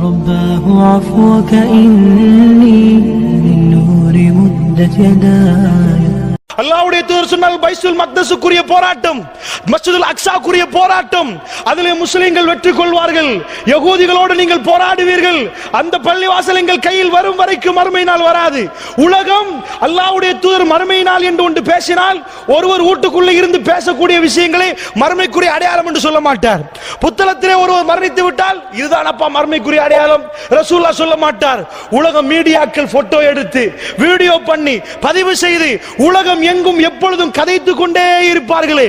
رباه عفوك إني من نور مدت يداي. அல்லாஹ்வுடைய தூதர் சொன்னால் பைத்துல் மக்தஸுக்குரிய போராட்டம், மஸ்ஜிதுல் அக்ஸாக்குரிய போராட்டம், அதிலே முஸ்லிம்கள் வெற்றி கொள்வார்கள். யகூதிகளோடு நீங்கள் போராடுவீர்கள். அந்த பள்ளிவாசல் எங்கள் கையில் வரும் வரைக்கும் மறுமை நாள் வராது. உலகம் அல்லாஹ்வுடைய தூதர் மறுமை நாள் என்று ஒன்று பேசினால் ஒருவர் வீட்டுக்குள்ளே இருந்து பேசக்கூடிய விஷயங்களை மறுமைக்குரிய அடையாளம் என்று சொல்ல மாட்டார். புத்தளத்திலே ஒருவர் மரணித்து விட்டால் இதுதான் அப்பா மறுமைக்குரிய அடையாளம் ரசூலுல்லாஹ் சொல்ல மாட்டார். உலகம் மீடியாக்கள் போட்டோ எடுத்து வீடியோ பண்ணி பதிவு செய்து உலகம் எங்கும் எப்பொழுதும் கதைத்துக் கொண்டே இருப்பார்களே,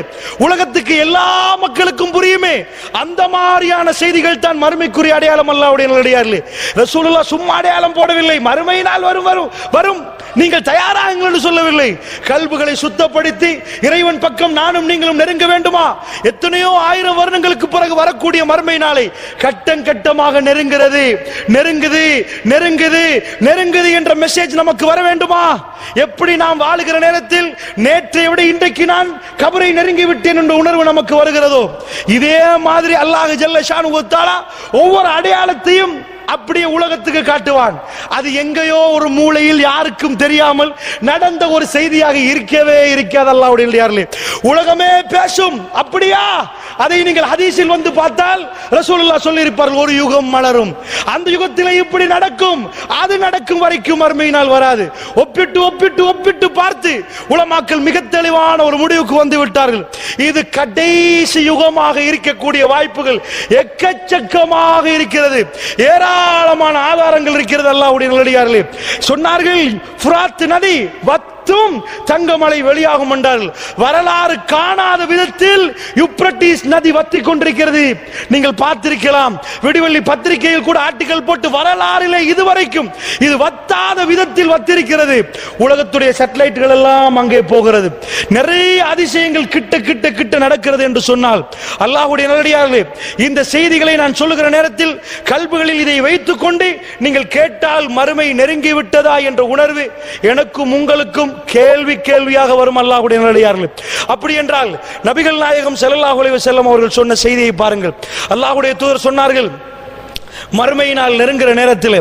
உலகத்துக்கு எல்லா மக்களுக்கும் புரியுமே, அந்த மாதிரியான செய்திகள் தான் மறுமைக்குரிய அடையாளம். அல்லாஹ்வுடைய நல்லடியார்களே, ரசூலுல்லாஹ் சும்மா அடையாளம் போடவில்லை. மறுமை நாள் வரும் வரும் வரும், நீங்கள் தயாராகுங்கள் என்று சொல்லவில்லை. கல்புகளை சுத்தப்படுத்தி இறைவன் பக்கம் நானும் நீங்களும் நெருங்க வேண்டுமா? எத்தனையோ ஆயிரம் வருடங்களுக்கு பிறகு வரக்கூடிய மறுமை நாளை கட்டம் கட்டமாக நெருங்குகிறது, நெருங்குது நெருங்குது நெருங்குது என்ற மெசேஜ் நமக்கு வர வேண்டுமா? எப்படி நாம் வாழுகிற நேரத்தில் நேற்றை விட இன்றைக்கு நான் கபரை நெருங்கி விட்டேன் என்ற உணர்வு நமக்கு வருகிறதோ, இதே மாதிரி அல்லாஹ் ஜல்ல ஷானுஹு வ தஆலா ஒவ்வொரு அடையாளத்தையும் அப்படியே உலகத்துக்கு காட்டுவான். அது எங்கேயோ ஒரு மூலையில் யாருக்கும் தெரியாமல் நடந்த ஒரு செய்தியாக இருக்கவே இருக்காது. அல்லாஹ்வுடைய நல்லடியார்களே, உலகமே பேசும். அப்படியா? அதை நீங்கள் ஹதீஸில் வந்து பார்த்தால் ரசூலுல்லாஹ் சொல்லி இருப்பார்கள், ஒரு யுகம் மலரும், அந்த யுகத்திலே இப்படி நடக்கும், அது நடக்கும் வரைக்கும் மறுமை நாள் வராது. ஒப்பிட்டு ஒப்பிட்டு ஒப்பிட்டு பார்த்து உலமாக்கள் மிக தெளிவான ஒரு முடிவுக்கு வந்து விட்டார்கள். இது கடைசி யுகமாக இருக்கக்கூடிய வாய்ப்புகள் எக்கச்சக்கமாக இருக்கிறது. ஏராளமான ஆதாரங்கள் இருக்கிறது. அல்லாஹ்வுடைய நல்லடியார்களே, சொன்னார்கள் ஃபுராத் நதி தங்கமலை வெளியாகும் என்றார்கள். வரலாறு காணாத விதத்தில் யூப்ரட்டிஸ் நதி வத்தி கொண்டிருக்கிறது. நீங்கள் பார்த்திருக்கலாம், விடிவெள்ளி பத்திரிகையில் கூட ஆர்டிகல் போட்டு வரலாறிலே இதுவரைக்கும் இது வத்தாத விதத்தில் வத்திருக்கிறது. உலகத்துடைய சேட்டலைட்டுகள் எல்லாம் அங்கே போகிறது. நிறைய அதிசயங்கள் கிட்ட கிட்ட கிட்ட நடக்கிறது என்று சொன்னால் அல்லாஹ்வுடைய நல்லடியார்களே, இந்த செய்திகளை நான் சொல்லுகிற நேரத்தில் கல்புகளில் இதை வைத்துக் கொண்டு நீங்கள் கேட்டால் மறுமை நெருங்கி விட்டதா என்ற உணர்வு எனக்கும் உங்களுக்கும் கேள்வியாக வரும். அல்லாஹ்வுடைய நல்லடியார்களே, அப்படி என்றால் நபிகள் நாயகம் ஸல்லல்லாஹு அலைஹி வஸல்லம் அவர்கள் சொன்ன செய்தியை பாருங்கள். அல்லாஹ்வுடைய தூதர் சொன்னார்கள், மறுமை நாள் நெருங்குற நேரத்தில்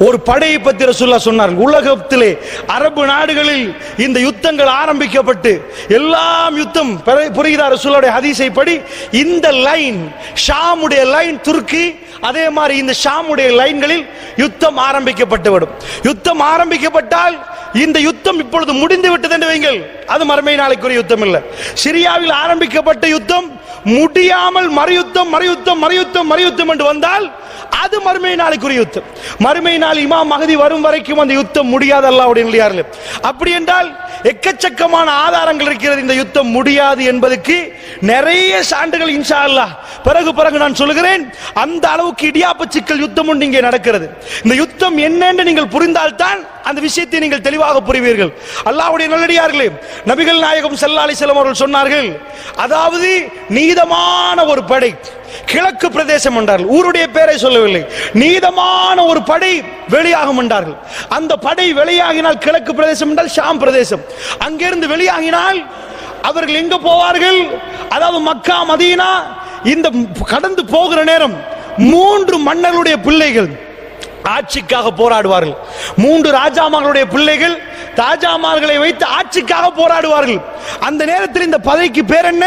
ஒரு படையை பற்றி ரசூலுல்லாஹ் சொன்னார்கள். உலகத்திலே அரபு நாடுகளில் இந்த யுத்தங்கள் ஆரம்பிக்கப்பட்டு எல்லாம் யுத்தம் புரிகிறார். ரசூலுல்லாஹ்வுடைய ஹதீஸை படி இந்த லைன் ஷாமுடைய லைன் துருக்கி, அதே மாதிரி இந்த ஷாமுடைய லைன்களில் யுத்தம் ஆரம்பிக்கப்பட்டுவிடும். யுத்தம் ஆரம்பிக்கப்பட்டால் இந்த யுத்தம் இப்பொழுது முடிந்து விட்டது என்று வைங்கள், அது மறுமை நாளைக்குரிய யுத்தம் இல்லை. சிரியாவில் ஆரம்பிக்கப்பட்ட யுத்தம் முடியாமல் மறுயுத்தம் மறுயுத்தம் மறுயுத்தம் மறுயுத்தம் என்று வந்தால் அது மறுமை நாளைக்குரிய யுத்தம். மறுமை நாள் இமாம் மஹதி வரும் வரைக்கும் அந்த யுத்தம் முடியாது. அல்லாஹ்வுடைய நல்லடியார்களே, அப்படி என்றால் எக்கச்சக்கமான ஆதாரங்கள் இருக்கிறது இந்த யுத்தம் முடியாது என்பதற்கு. நிறைய சான்றுகள் இன்ஷா அல்லாஹ் பிறகு நான் சொல்லுகிறேன். அந்த அளவுக்கு இடியாப்ப சிக்கல் யுத்தம் ஒன்று இங்கே நடக்கிறது. இந்த யுத்தம் என்னென்று நீங்கள் புரிந்தால்தான் அந்த விஷயத்தை நீங்கள் தெளிவாக புரிவீர்கள். அல்லாஹ்வுடைய நல்லடியார்களே, நபிகள் நாயகம் ஸல்லல்லாஹு அலைஹி வஸல்லம் அவர்கள் சொன்னார்கள், அதாவது நீதமான ஒரு படை கிழக்கு பிரதேசம் என்றார்கள். ஊருடைய பெயரை சொல்லவில்லை, நீதமான ஒரு படை வெளியாகும் என்றார்கள். அந்த படை வெளியாகினால் கிழக்கு பிரதேசம் என்றால் ஷாம் பிரதேசம். அங்கிருந்து வெளியாகினால் அவர்கள் எங்க போவார்கள்? அதாவது மக்கா மதீனா இந்த கடந்து போகிற நேரம் 3 மன்னர்களுடைய பிள்ளைகள் ஆட்சிக்காக போராடுவார்கள். 3 ராஜாமார்களுடைய பிள்ளைகள் ராஜாமார்களை வைத்து ஆட்சிக்காக போராடுவார்கள். அந்த நேரத்தில் இந்த படைக்கு பேர் என்ன?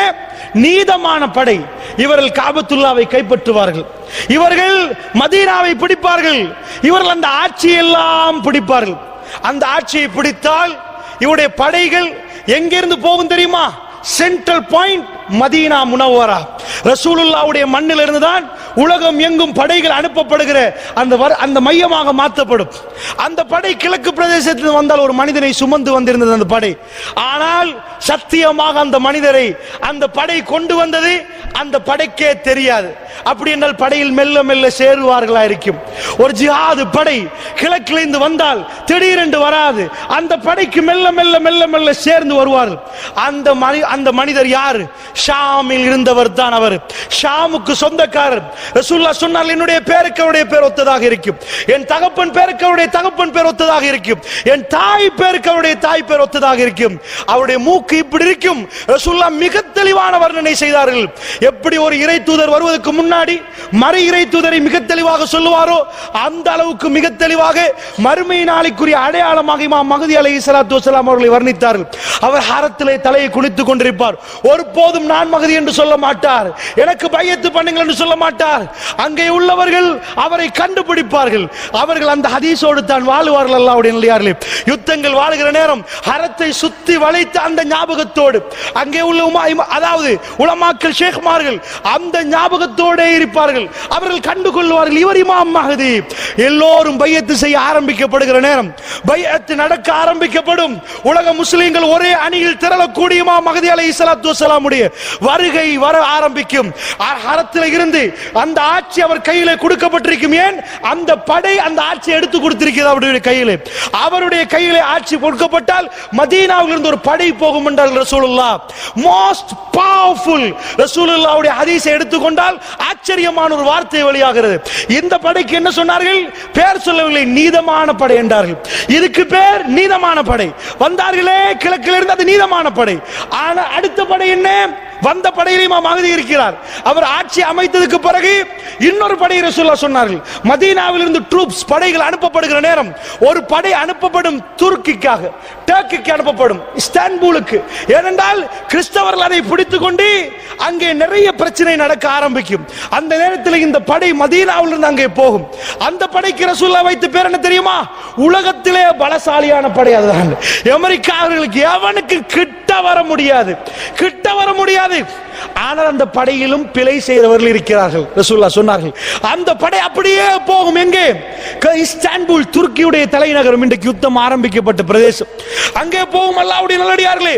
நீதமான படை. இவர்கள் காபத்துல்லாவை கைப்பற்றுவார்கள், இவர்கள் மதீனாவை பிடிப்பார்கள், இவர்கள் அந்த ஆட்சியை எல்லாம் பிடிப்பார்கள். அந்த ஆட்சியை பிடித்தால் இவருடைய படைகள் எங்கிருந்து போகும் தெரியுமா? Central point Madina Munawwara. ரசூலுல்லாஹ்வுடைய மண்ணில் இருந்துதான் உலகம் எங்கும் படைகள் அனுப்பப்படுகிற அந்த மையமாக மாற்றப்படும். அந்த படை கிழக்கு பிரதேசத்தில் வந்தால் ஒரு மனிதனை சுமந்து வந்திருந்தது அந்த படை. ஆனால் சத்தியமாக அந்த மனிதரை அந்த படை கொண்டு வந்தது அந்த படைக்கே தெரியாது. அப்படி என்றால் படையில் மெல்ல மெல்ல சேருவார்களா இருக்கும். ஒரு ஜிஹாது படை கிழக்கிலிருந்து வந்தால் திடீரென்று வராது, அந்த படைக்கு மெல்ல மெல்ல மெல்ல மெல்ல சேர்ந்து வருவார்கள். அந்த மனிதர் யாரு? ஷாமில் இருந்தவர் தான் அவர். ஷாமுக்கு சொந்தக்காரர். ரசூலுல்லாஹ் சொன்னார், என்னுடைய பேருக்கு அவருடைய பேர் ஒத்ததாக இருக்கும், என் தகப்பன் பேருக்கு அவருடைய தகப்பன் பேர் ஒத்ததாக இருக்கும், என் தாய் பேருக்கு அவருடைய தாய் பேர் ஒத்ததாக இருக்கும், அவருடைய மூக்கு இப்படி இருக்கும். ரசூலுல்லாஹ் மிக தெளிவான வர்ணனை செய்தார்கள். எப்படி ஒரு இறை தூதர் வருவதற்கு முன்னாடி மறை இறை தூதரை மிக தெளிவாக சொல்லுவாரோ அந்த அளவுக்கு மிக தெளிவாக மறுமை நாளைக்குரிய அடையாளமாக இமாம் மஹ்தி அலைஹிஸ்ஸலாத்து வஸலாம் அவர்களை வர்ணித்தார்கள். அவர் ஹரத்திலே தலையை குனித்துக் கொண்டிருப்பார். ஒருபோதும் நான் மஹ்தி என்று சொல்ல மாட்டார், எனக்கு பையத்து பண்ணுங்கள் என்று சொல்ல மாட்டார். அங்கே உள்ளவர்கள் அவரை கண்டுபிடிப்பார்கள். அவர்கள் அந்த ஹதீஸோடு தான் வாழுவார்கள். அல்லாஹ்வுடைய நல்லடியார்களே, யுத்தங்கள் வாழுகிற நேரம் ஹரத்தை சுத்தி வளைத்த அந்த ஞாபகத்தோடு அங்கே உள்ள அதாவது உலமாக்கள் ஷேக்மார்கள் அந்த ஞாபகத்தோடு இருப்பார்கள். அவர்கள் கண்டுகொள்வார்கள், இவர் இமாம் மஹ்தி. எல்லோரும் பையத்து செய்ய ஆரம்பிக்கப்படுகிற நேரம், பையத்து நடக்க ஆரம்பிக்கப்படும். உலக முஸ்லிம்கள் ஒரே அணியில் திரளக்கூடிய இமாம் மஹ்தி அலைஹிஸ்ஸலாத்து வஸலாமுடைய வருகை வர ஆரம்பிக்கும். ஹரத்தில் இருந்து அந்த ஆட்சி அவர் கையிலே கொடுக்கப்பட்டிருக்கும். ஏன்? அந்த படை அந்த ஆட்சியை எடுத்து கொடுத்திருக்கிறது அவருடைய கையிலே. அவருடைய கையிலே ஆட்சி கொடுக்கப்பட்டால் மதீனாவில் இருந்து ஒரு படை போகும் என்றால் ரசூலுல்லாஹ். மோஸ்ட் பவர்ஃபுல் ரசூலுல்லாஹ்வுடைய ஹதீஸை எடுத்துக்கொண்டால் ஆச்சரியமான ஒரு வார்த்தை வெளியாகிறது. இந்த படைக்கு என்ன சொன்னார்கள்? பேர் சொல்லவில்லை, நீதமான படை என்றார்கள். இதுக்கு பேர் நீதமான படை. வந்தார்களே கிழக்கில் இருந்து, அது நீதமான படை. ஆனா அடுத்த படை என்ன? வந்த படையிலே இமாம் மஹ்தி இருக்கிறார். அவர் ஆட்சி அமைத்ததுக்கு பிறகு இன்னொரு படை ரசூலுல்லாஹ் சொன்னார்கள். மதீனாவில் இருந்து ட்ரூப்ஸ் படைகள் அனுப்பப்படுகிற நேரம் ஒரு படை அனுப்பப்படும் துருக்கிக்காக, டர்க்கிக்கு அனுப்பப்படும், இஸ்தான்புலுக்கு. ஏனென்றால் கிறிஸ்தவர்கள் அதை பிடித்துக் கொண்டு அங்கே நிறைய பிரச்சனை நடக்க ஆரம்பிக்கும். அந்த நேரத்தில் இந்த படை மதீனாவில் இருந்து அங்கே போகும். அந்த படைக்கு ரசூலுல்லாஹ் வைத்த பேர் என்ன தெரியுமா? உலகத்திலே பலசாலியான படை அதுதான். அமெரிக்காவர்களுக்கு எவனுக்கு கிட்ட வர முடியாது, கிட்ட வர முடியாது. ஆனால் அந்த படையிலும் பிழை செய்தவர்கள் இருக்கிறார்கள். ரசூலுல்லாஹ் சொன்னார்கள், அந்த படை அப்படியே போகும். எங்கே? இஸ்தான்புல், துருக்கியுடைய தலைநகரம். இன்றைக்கு யுத்தம் ஆரம்பிக்கப்பட்ட பிரதேசம். அங்கே போகும். அல்லாஹ்வுடைய நல்லடியார்களே,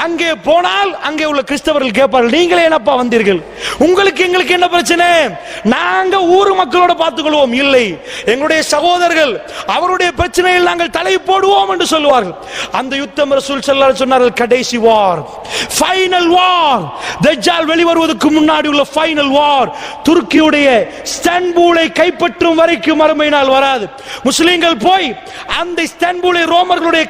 அங்கே போனால் அங்கே உள்ள கிறிஸ்தவர்கள் கேட்பார்கள், நீங்களே என்னப்பா வந்தீர்கள்? உங்களுக்கு எங்களுக்கு என்ன பிரச்சனை? நாங்க ஊர் மக்களோட பார்த்துக் கொள்வோம். இல்லை, எங்களுடைய சகோதரர்கள் அவருடைய பிரச்சனையில் நாங்கள் தலை போடுவோம் என்று சொல்லுவார்கள். அந்த யுத்தம் ரசூல் ஸல்லல்லாஹு அலைஹி சொன்னார்கள், கடைசி வார், ஃபைனல் வார். தஜ்ஜால் வெளிவருவதற்கு முன்னாடி உள்ள ஃபைனல் வார். துருக்கியுடைய இஸ்தான்புலை கைப்பற்றும் வரைக்கும் மறுமை நாள் வராது. முஸ்லிம்கள் போய் அந்த இஸ்தான்புலை ரோமர்களுடைய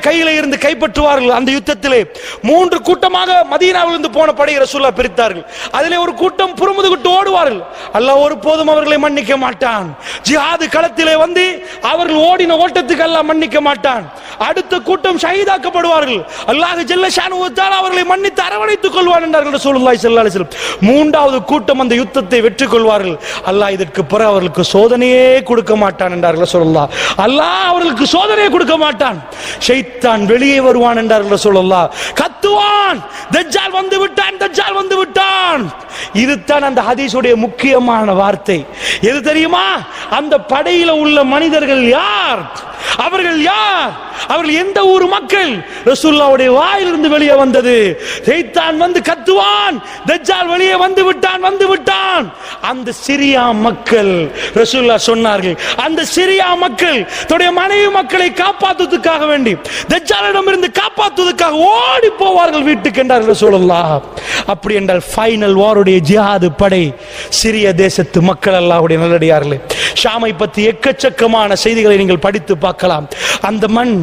கையில இருந்து கைப்பற்றுவார்கள். அந்த யுத்தத்திலே 3 கூட்டமாக மதீனாவில் இருந்து போன படை ரசூலுல்லாஹ் பிரித்தார்கள். அதிலே ஒரு கூட்டம் புறமுதுகிட்டு ஓடுவார்கள். அல்லாஹ் ஒருபோதும் அவர்களை மன்னிக்க மாட்டான். ஜிஹாது களத்திலே வந்து அவர்கள் ஓடின ஓட்டத்துக்கு அல்லாஹ் மன்னிக்க மாட்டான். அடுத்த கூட்டம் ஷஹீதாக்கப்படுவார்கள். அல்லாஹ் ஜல்ல ஷானுஹு வ தஆலா அவர்களை மன்னித்து அரவணைத்துக் கொள்வான் என்றார்கள் ரசூலுல்லாஹி ஸல்லல்லாஹு அலைஹி வஸல்லம். 3வது கூட்டம் அந்த யுத்தத்தை வெற்றி கொள்வார்கள். அல்லாஹ் இதற்கு பிறகு அவர்களுக்கு சோதனையே கொடுக்க மாட்டான் என்றார்கள் ரசூலுல்லாஹ். அல்லாஹ் அவர்களுக்கு சோதனையே கொடுக்க மாட்டான். ஷைத்தான் வெளியே வருவான் என்றார்கள் ரசூலுல்லாஹ். கத்துவான், தஜ்ஜால் வந்து விட்டான், தஜ்ஜால் வந்து விட்டான். இதுதான் அந்த ஹதீஸுடைய முக்கியமான வார்த்தை. எது தெரியுமா? அந்த படையில உள்ள மனிதர்கள் யார்? அவர்கள் யார்? அவர்கள் எந்த ஊர் மக்கள்? ரசூலுல்லாஹ்வுடைய வாயிலிருந்து வெளியே வந்தது. ஷைத்தான் வந்து கத்துவான், தஜ்ஜால் வெளியே வந்து விட்டான். அந்த சிரியா மக்கள், ரசூலுல்லாஹ் சொன்னார்கள், அந்த சிரியா மக்கள் தன்னுடைய மனைவி மக்களை காப்பாற்றுவதற்காக வேண்டி, தஜ்ஜாலிடம் இருந்து காப்பாற்றுவதற்காக ஓடி போவார்கள் வீட்டுக்கு என்றார்கள் ரசூலுல்லாஹ். அப்படி என்றால் ஃபைனல் வாருடைய ஜிஹாது படை சிரிய தேசத்து மக்கள். அல்லாஹ்வுடைய நல்லடியார்களே, ஷாமை பற்றி எக்கச்சக்கமான செய்திகளை நீங்கள் படித்து பார்க்கலாம். அந்த மண்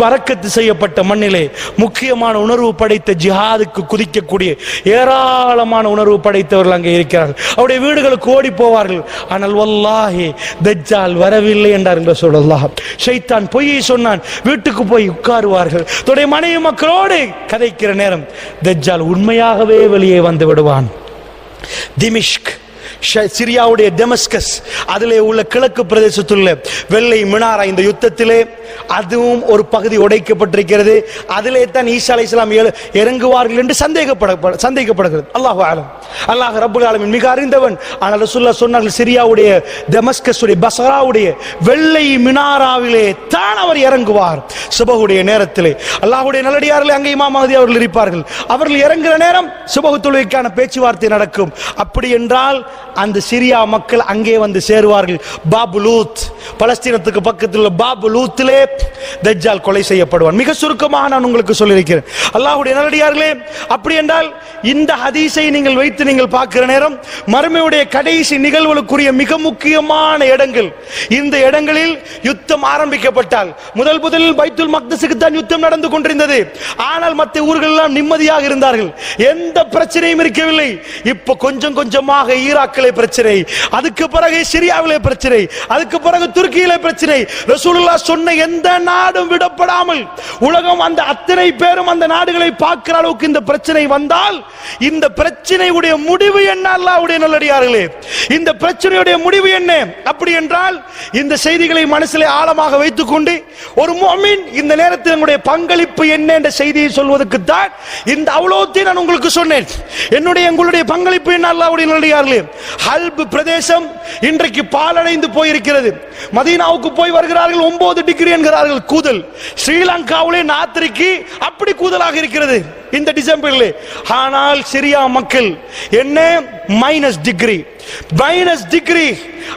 பரக்கத்து செய்யப்பட்ட மண்ணிலே முக்கியமான உணர்வு படைத்த ஜிஹாதுக்கு குதிக்கக்கூடிய ஏராளமான உணர்வு படைத்தவர்கள் அங்கே இருக்கிறார்கள். அவருடைய வீடுகளுக்கு ஓடி போவார்கள். ஆனால் வல்லாஹி தஜ்ஜால் வரவில்லை என்றார்கள் ரசூலுல்லாஹ். ஷைத்தான் பொய்யை சொன்னான். வீட்டுக்கு போய் உட்காருவார்கள். தன்னுடைய மனைவி மக்களோடு கதைக்கிற நேரம் தஜ்ஜால் உண்மையாகவே வெளியே வந்து விடுவான். திமிஷ்க், சிரியாவுடைய டெமஸ்கஸ், அதிலே உள்ள கிழக்கு பிரதேசத்துள்ள வெள்ளை மினாரா, இந்த யுத்தத்திலே அதுவும் ஒரு பகுதி உடைக்கப்பட்டிருக்கிறது. அதிலே தான் ஈசா அலைஹிஸ்ஸலாம் இறங்குவார்கள் என்று சந்தேகப்படுகிறது. அல்லாஹு ஆலம், அல்லாஹ் ரப்புல் ஆலமீன் மிக அறிந்தவன். ஆனால் ரசூலுல்லாஹ் சொன்னார்கள், சிரியாவுடைய டெமஸ்கஸுடைய பஸ்ராவுடைய வெள்ளை மினாராவிலே தான் அவர் இறங்குவார் சுபஹுடைய நேரத்திலே. அல்லாஹ்வுடைய நல்லடியார்களே, அங்கே இமாம் மஹ்தி அவர்கள் இருப்பார்கள். அவர்கள் இறங்குகிற நேரம் சுபஹு தொழுகைக்கான பேச்சுவார்த்தை நடக்கும். அப்படி என்றால் அந்த சிரியா மக்கள் அங்கே வந்து சேருவார்கள். பாபுலூத், பலஸ்தீனத்துக்கு பக்கத்தில் உள்ள பாப் லூத்திலே தஜ்ஜால் கொலை செய்யப்படுவான். மிக சுருக்கமாக நான் உங்களுக்கு சொல்லியிருக்கிறேன். அல்லாஹ்வுடைய நல்லடியார்களே, அப்படி என்றால் இந்த ஹதீஸை நீங்கள் வைத்து நீங்கள் பார்க்கிற நேரம் மறுமையுடைய கடைசி நிகழ்வுகளுக்குரிய மிக முக்கியமான இடங்கள், இந்த இடங்களில் யுத்தம் ஆரம்பிக்கப்பட்டால் முதலில் பைத்துல் மக்தஸுக்கு தான் யுத்தம் நடந்து கொண்டிருந்தது. ஆனால் மற்ற ஊர்கள் எல்லாம் நிம்மதியாக இருந்தார்கள், எந்த பிரச்சனையும் இருக்கவில்லை. இப்ப கொஞ்சம் கொஞ்சமாக ஈராக்கிலே பிரச்சனை, அதுக்கு பிறகு சிரியாவிலே பிரச்சனை, அதுக்கு பிறகு துருக்கியிலே பிரச்சனை. ரசூலுல்லாஹ் சொன்ன எந்த நாடும் விடப்படாமல் உலகம் அந்த அத்தனை பேரும் அந்த நாடுகளை பார்க்கிற அளவுக்கு இந்த பிரச்சனை வந்தால் இந்த பிரச்சனையுடைய முடிவு என்ன? அல்லாஹ்வுடைய நல்லடியார்களே, இந்த பிரச்சனையுடைய முடிவு என்ன? அப்படி என்றால் இந்த செய்திகளை மனசிலே ஆழமாக வைத்துக் கொண்டு ஒரு முஃமின் இந்த நேரத்தில் என்னுடைய பங்களிப்பு என்ன என்ற செய்தியை சொல்வதற்கு தான் இந்த அவ்வளோத்தையும் நான் உங்களுக்கு சொன்னேன். உங்களுடைய பங்களிப்பு என்ன? அல்லாஹ்வுடைய நல்லடியார்களே, ஹல்ப் பிரதேசம் இன்றைக்கு பாலடைந்து போயிருக்கிறது. மதீனாவுக்கு போய் வருகிறார்கள், 9 டிகிரி என்கிறார்கள் கூதல். ஸ்ரீலங்காவிலே நாத்திரிக்கு அப்படி கூதலாக இருக்கிறது இந்த டிசம்பரில். ஆனால் சிரியா மக்கள் என்ன மைனஸ் டிகிரி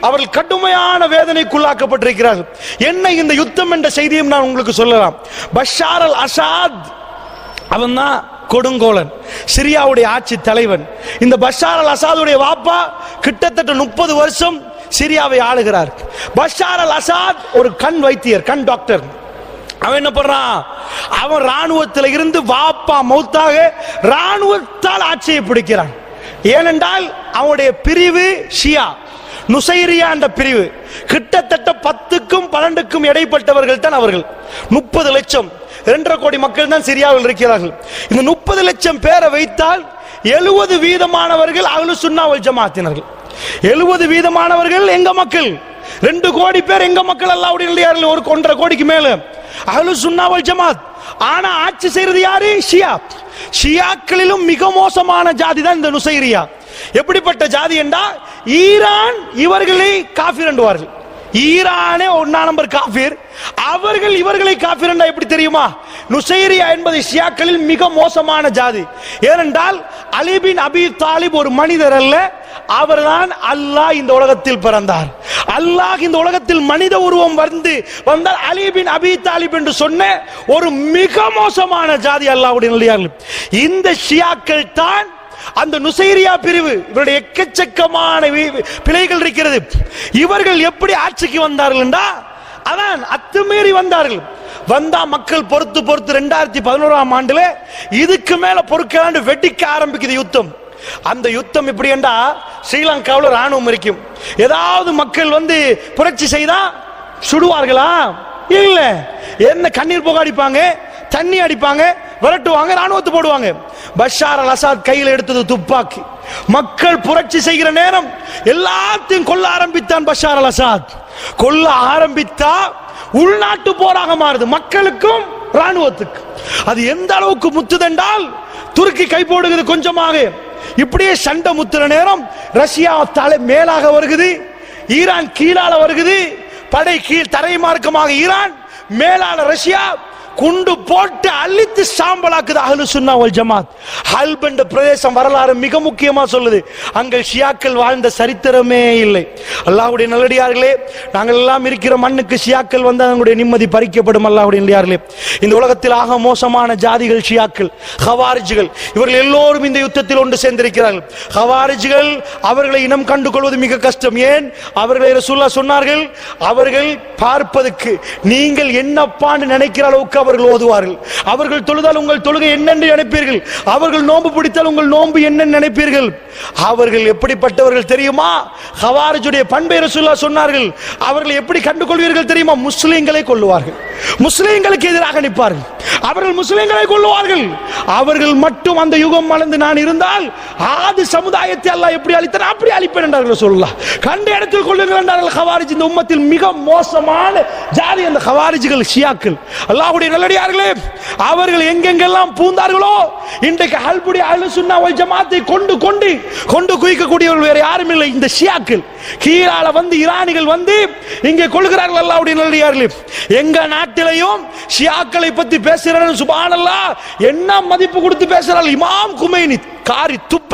அவர்கள் கடுமையான வேதனைக்குள்ளாக்கப்பட்டிருக்கிறார்கள். என்ன இந்த யுத்தம் என்ற செய்தியும் நான் உங்களுக்கு சொல்லலாம். பஷார் அல் அசாத் அவன் தான் கொடுங்கோலன், சிரியாவுடைய ஆட்சி தலைவன். இந்த பஷார் அல் அசாதுடைய வாப்பா கிட்டத்தட்ட 30 வருஷம் சிரியாவை ஆளுகிறார். பஷார் அல் அசாத் ஒரு கண் வைத்தியர், கண் டாக்டர். அவன் என்ன பண்றான்? அவன் ராணுவத்தில் இருந்து வாப்பா மௌத்தாக ராணுவத்தால் ஆட்சியை பிடிக்கிறான். ஏனென்றால் அவனுடைய பிரிவு ஷியா, நுசைரியா என்ற பிரிவு. கிட்டத்தட்ட 10க்கும் 12க்கும் இடைப்பட்டவர்கள் தான் அவர்கள். 30 லட்சம் 2.5 கோடி மக்கள் தான் சிரியாவில் இருக்கிறார்கள். இந்த 30 லட்சம் பேரை வைத்தால் 70% அஹ்லுஸ் சுன்னா வல் ஜமாஅத்தினர்கள். 70% எங்க மக்கள். 2 கோடி பேர் எங்க மக்கள். அல்லாஹ்வுடைய நல்லடியார்கள், ஒரு 1.5 கோடிக்கு மேல அஹ்லுஸ் சுன்னா வல் ஜமாஅத். ஆனா ஆட்சி செய்யறது யாரு? ஷியா. ஷியாக்களிலும் மிக மோசமான ஜாதி தான் இந்த நுசைரியா. எப்படிப்பட்ட ஜாதி என்றா, ஈரான் இவர்களை காஃபிர் என்றுவார்கள். ஈரானே 1 நம்பர் காஃபிர், அவர்கள் இவர்களை காஃபிர் என்றா எப்படி தெரியுமா? நுசைரியா என்பது ஷியாக்களில் மிக மோசமான ஜாதி. ஏனென்றால் அலி பின் அபி தாலிப் ஒரு மனிதர் அல்ல, அவர்தான் அல்லாஹ் இந்த உலகத்தில் பிறந்தார். அல்லாஹ் இந்த உலகத்தில் மனித உருவம் வந்தால் அலி பின் அபி தாலிப் என்று சொன்ன ஒரு மிக மோசமான ஜாதி அல்லாஹ்வுடைய நல்லடியார்கள். இந்த ஷியாக்கள் தான் அந்த நுசைரியா பிரிவு. இவருடைய எக்கச்சக்கமான பிழைகள் இருக்கிறது. இவர்கள் எப்படி ஆட்சிக்கு வந்தார்கள் என்றா, அதான் அத்துமீறி வந்தார்கள். வந்தா மக்கள் பொறுத்து 2011ஆம் ஆண்டுல இதுக்கு மேல பொறுக்கலாண்டு வெடிக்க ஆரம்பிக்குது யுத்தம். அந்த யுத்தம் எப்படி என்றா, ஸ்ரீலங்காவில் ராணுவம் இருக்கும். ஏதாவது மக்கள் புரட்சி செய்தா சுடுவார்களா? இல்ல. என்ன கண்ணீர் புகை அடிப்பாங்க, தண்ணி அடிப்பாங்க, விரட்டுவாங்க, ராணுவத்தை போடுவாங்க. பஷார் அல் அசாத் கையில் எடுத்தது துப்பாக்கி. மக்கள் புரட்சி செய்கிற நேரம் எல்லாத்தையும் கொல்ல ஆரம்பித்தான் பஷார் அல் அசாத். கொல்ல ஆரம்பித்தா உள்நாட்டு போராக மாறுது, மக்களுக்கும் ராணுவத்துக்கு. அது எந்த அளவுக்கு முத்துதென்றால், துருக்கி கை போடுகிறது கொஞ்சமாக. இப்படியே சண்டை முத்துற நேரம் ரஷ்யா தலை மேலாக வருகிறது, ஈரான் கீழால வருகிறது. படை கீழ் தரை மார்க்கமாக ஈரான், மேலான ரஷ்யா. குண்டு போட்டு அழித்து சாம்பலாக்குது அஹ்லுஸ் சுன்னா வல் ஜமாத். ஹல்ப் என்ற பிரதேசம் வரலாறு மிக முக்கியமா சொல்லுது. அங்கே ஷியாக்கள் வாழ்ந்த சரித்திரமே இல்லை. அல்லாஹ்வுடைய நல்லடியார்களே, நாங்கள் எல்லாம் இருக்கிற மண்ணுக்கு ஷியாக்கள் வந்தால் அவங்களுடைய நிம்மதி பறிக்கப்படும். அல்லாஹ்வுடைய நல்லடியார்களே, இந்த உலகத்தில் ஆக மோசமான ஜாதிகள் ஷியாக்கள், ஹவாரிஜ்கள். இவர்கள் எல்லோரும் இந்த யுத்தத்தில் ஒன்று சேர்ந்திருக்கிறார்கள். ஹவாரிஜ்கள் அவர்களை இனம் கண்டு கொள்வது மிக கஷ்டம். ஏன்? அவர்களை ரசூலுல்லாஹ் சொன்னார்கள், அவர்கள் பார்ப்பதற்கு நீங்கள் என்னப்பான்னு நினைக்கிற அளவுக்கு அவர்கள் ஓதுவார்கள். அவர்கள் தொழுதால் உங்கள் தொழுகை என்னென்று நினைப்பீர்கள், அவர்கள் நோன்பு பிடித்தால் உங்கள் நோன்பு என்னென்னு நினைப்பீர்கள். அவர்கள் எப்படிப்பட்டவர்கள் தெரியுமா? ஹவாரிஜுடைய பண்பை ரசூலுல்லாஹ் சொன்னார்கள். அவர்கள் எப்படி கண்டுகொள்வீர்கள் தெரியுமா? முஸ்லிம்களை கொல்லுவார்கள், முஸ்லிம்களுக்கு எதிராக நிற்பார்கள், அவர்கள் முஸ்லிம்களை கொல்லுவார்கள். அவர்கள் மட்டும் அந்த யுகம் மலர்ந்து நான் இருந்தால் ஆது சமுதாயத்தை அல்லாஹ் எப்படி அழித்தான் அப்படி அழிப்பேன் என்றார்கள் ரசூலுல்லாஹ். கண்ட இடத்தில் கொள்ளுங்கள் என்றார்கள் ஹவாரிஜ். இந்த உம்மத்தில் மிக மோசமான ஜாதி அந்த ஹவாரிஜ்கள், ஷியாக்கள். அல்லாஹ்வுடைய நல்லடியார்களே, அவர்கள் எங்கெங்கெல்லாம் பூந்தார்களோ இன்றைக்கு ஹல்புடைய அஹ்லுஸ் சுன்னா வல் ஜமாத்தை கொண்டு குவிக்கக்கூடியவர்கள் வேற யாரும் இல்லை, இந்த ஷியாக்கள். கீழால ஈரானிகள் இங்கே கொள்கிறார்கள். அல்லாஹ்வுடைய நல்லடியார்களே, எங்க நாட்டிலையும் ஷியாக்களை பத்தி பேசுகிறார்கள். சுப்ஹானல்லாஹ், என்ன மதிப்பு கொடுத்து பேசுகிறார்கள். இமாம் குமைனி காரி துப்ப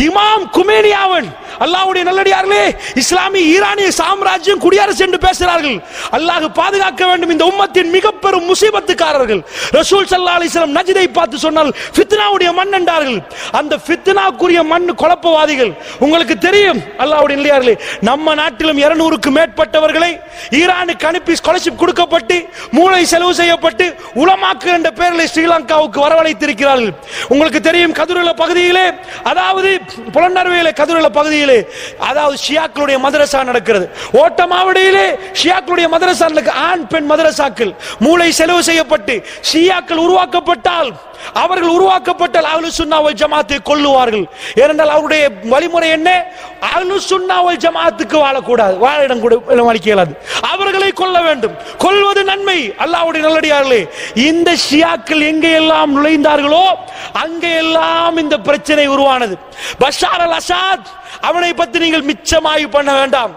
இமாம் குமேனி அவன். அல்லாஹ்வுடைய நல்லடியார்களே, இஸ்லாமிய ஈரானிய சாம்ராஜ்யம் குடியரசு என்று பேசுகிறார்கள். அல்லாஹ் பாதுகாக்க வேண்டும். இந்த உம்மத்தின் மிக பெரும் முசீபத்துக்காரர்கள். ரசூல் ஸல்லல்லாஹு அலைஹி வஸல்லம் நஜ்தை பார்த்து சொன்னால் ஃபித்னாவுடைய மண் என்றார்கள். அந்த ஃபித்னாக்குரிய மண் குழப்பவாதிகள். உங்களுக்கு தெரியும் அல்லாஹ்வுடைய நல்லடியார்களே, நம்ம நாட்டிலும் 200க்கு மேற்பட்டவர்களை ஈரானுக்கு அனுப்பி ஸ்காலர்ஷிப் கொடுக்கப்பட்டு மூளை செலவு செய்யப்பட்டு உலமாக்கள் என்ற பெயரில் ஸ்ரீலங்காவுக்கு வரவழைத்திருக்கிறார்கள். உங்களுக்கு தெரியும் கதுருல பகுதியிலே, அதாவது புலனறுவையிலே கதுருல பகுதியிலே, அதாவது ஷியாக்களுடைய மதரசா நடக்கிறது. ஓட்டமாவடியிலே ஷியாக்களுடைய மதரசா, ஆண் பெண் மதரசாக்கள் மூளை செலவு செய்யப்பட்டு ஷியாக்கள் உருவாக்கப்பட்டால், அவர்கள் உருவாக்கப்பட்டால் அஹ்லுஸ் சுன்னா வல் ஜமாத்தை கொல்லுவார்கள். ஏனென்றால் அவருடைய வழிமுறை என்ன? அஹ்லுஸ் சுன்னா வல் ஜமாத்துக்கு வாழக்கூடாது, வாழ இடம் கூட இயலாது, அவர்களை கொல்ல வேண்டும். கொல்வது நன்மை. அல்லாஹ்வுடைய நல்லடியார்களே, இந்த ஷியாக்கள் எங்கே எல்லாம் நுழைந்தார்களோ அங்கே எல்லாம் இந்த பிரச்சனை உருவானது. பஷார் அல் அசாத், அவனை பற்றி நீங்கள் மிச்சமாய் பண்ண வேண்டாம்.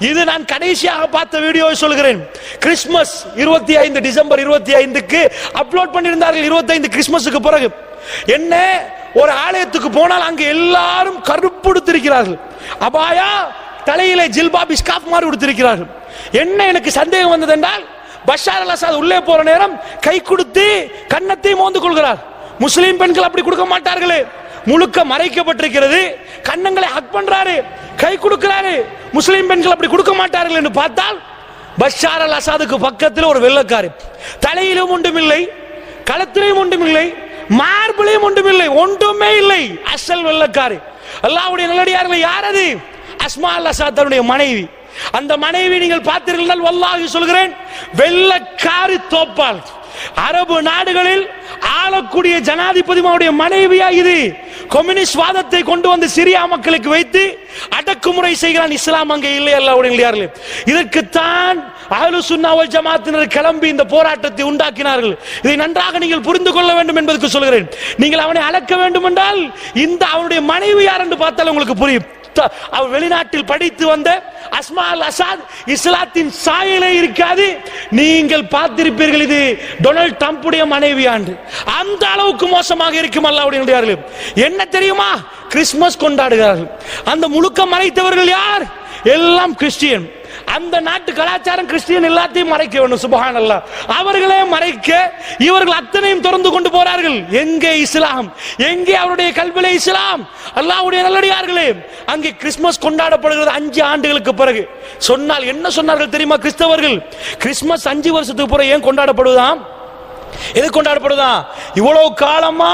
இது நான் கடைசியாக பார்த்த வீடியோவை சொல்கிறேன். கிறிஸ்துமஸ் 25 டிசம்பர் 25க்கு அப்லோட் பண்ணியிருந்தார்கள். 25 கிறிஸ்துமஸுக்கு பிறகு என்ன, ஒரு ஆலயத்துக்கு போனால் அங்கு எல்லாரும் கருப்பு உடுத்திருக்கிறார்கள், அபாயா தலையிலே ஜில்பாப் ஸ்கார்ஃப் மாதிரி உடுத்திருக்கிறார்கள். என்ன எனக்கு சந்தேகம் வந்தது என்றால், பஷார் அல் அசாத் உள்ளே போற நேரம் கை கொடுத்து கன்னத்தை மோந்து கொள்கிறார். முஸ்லிம் பெண்கள் அப்படி கொடுக்க மாட்டார்களே, முழுக்க மறைக்கப்பட்டிருக்கிறது, கன்னங்களை ஹக் பண்றாரு, கை கொடுக்கிறாரு. முஸ்லிம் பெண்கள் அப்படி கொடுக்க மாட்டார்கள் என்று பார்த்தால், பஷார் அல் அசாதுக்கு பக்கத்தில் ஒரு வெள்ளக்காரி, தலையிலும் ஒன்றுமில்லை, களத்திலும் ஒன்றுமில்லை, மார்பிளையும் ஒன்றுமில்லை, ஒன்றுமே இல்லை, அசல் வெள்ளக்காரி. அல்லாஹ்வுடைய நல்லடியார்களே, யார் அது? அஸ்மா அல் அசாத் தன்னுடைய மனைவி. அந்த மனைவி நீங்கள் பார்த்தீர்கள், வல்லாஹி சொல்கிறேன், வெள்ளக்காரி தோப்பால். அரபு நாடுகளில் ஆளக்கூடிய ஜனாதிபதியுடைய மனைவியா இது? கம்யூனிஸ்ட் வாதத்தை கொண்டு வந்து சிரியா மக்களுக்கு வைத்து அடக்குமுறை செய்கிறான் இஸ்லாம். அங்கே இல்லை. அல்லாஹ்வுடைய நல்லடியார்களே, இதற்குத்தான் அஹ்லுஸ் சுன்னா வல் ஜமாத்தினர் கிளம்பி இந்த போராட்டத்தை உண்டாக்கினார்கள். இதை நன்றாக நீங்கள் புரிந்து கொள்ள வேண்டும் என்பதற்கு சொல்கிறேன். நீங்கள் அவனை அழைக்க வேண்டும் என்றால் இந்த அவனுடைய மனைவி யார் என்று பார்த்தால் உங்களுக்கு புரியும். அவர் வெளிநாட்டில் படித்து வந்த அஸ்மா அல் அசாத், இஸ்லாத்தின் சாயலே இருக்காது. நீங்கள் பார்த்திருப்பீர்கள், இது டொனால்ட் ட்ரம்புடைய மனைவியாண்டு. அந்த அளவுக்கு மோசமாக இருக்கும். அல்லாஹ்வுடைய நல்லடியார்களே, என்ன தெரியுமா? கிறிஸ்துமஸ் கொண்டாடுகிறார்கள். அந்த முழுக்க மறைத்தவர்கள் யார்? எல்லாம் கிறிஸ்டியன். அந்த நாட்டு கலாச்சாரம் கிறிஸ்டியன் எல்லாத்தையும் மறைக்க வேண்டும். சுப்ஹானல்லாஹ். அவர்களே மறைக்க இவர்கள் அத்தனையும் திறந்து கொண்டு போறார்கள். எங்கே இஸ்லாம்? எங்கே அவருடைய கல்விலே இஸ்லாம்? அல்லாஹ்வுடைய நல்லடியார்களே, அங்கே கிறிஸ்துமஸ் கொண்டாடப்படுகிறது 5 ஆண்டுகளுக்கு பிறகு. சொன்னால் என்ன சொன்னார்கள் தெரியுமா கிறிஸ்தவர்கள்? கிறிஸ்துமஸ் 5 வருஷத்துக்கு பிறகு ஏன் கொண்டாடப்படுவதாம்? எது கொண்டாடப்படுதான்? இவ்வளவு காலமா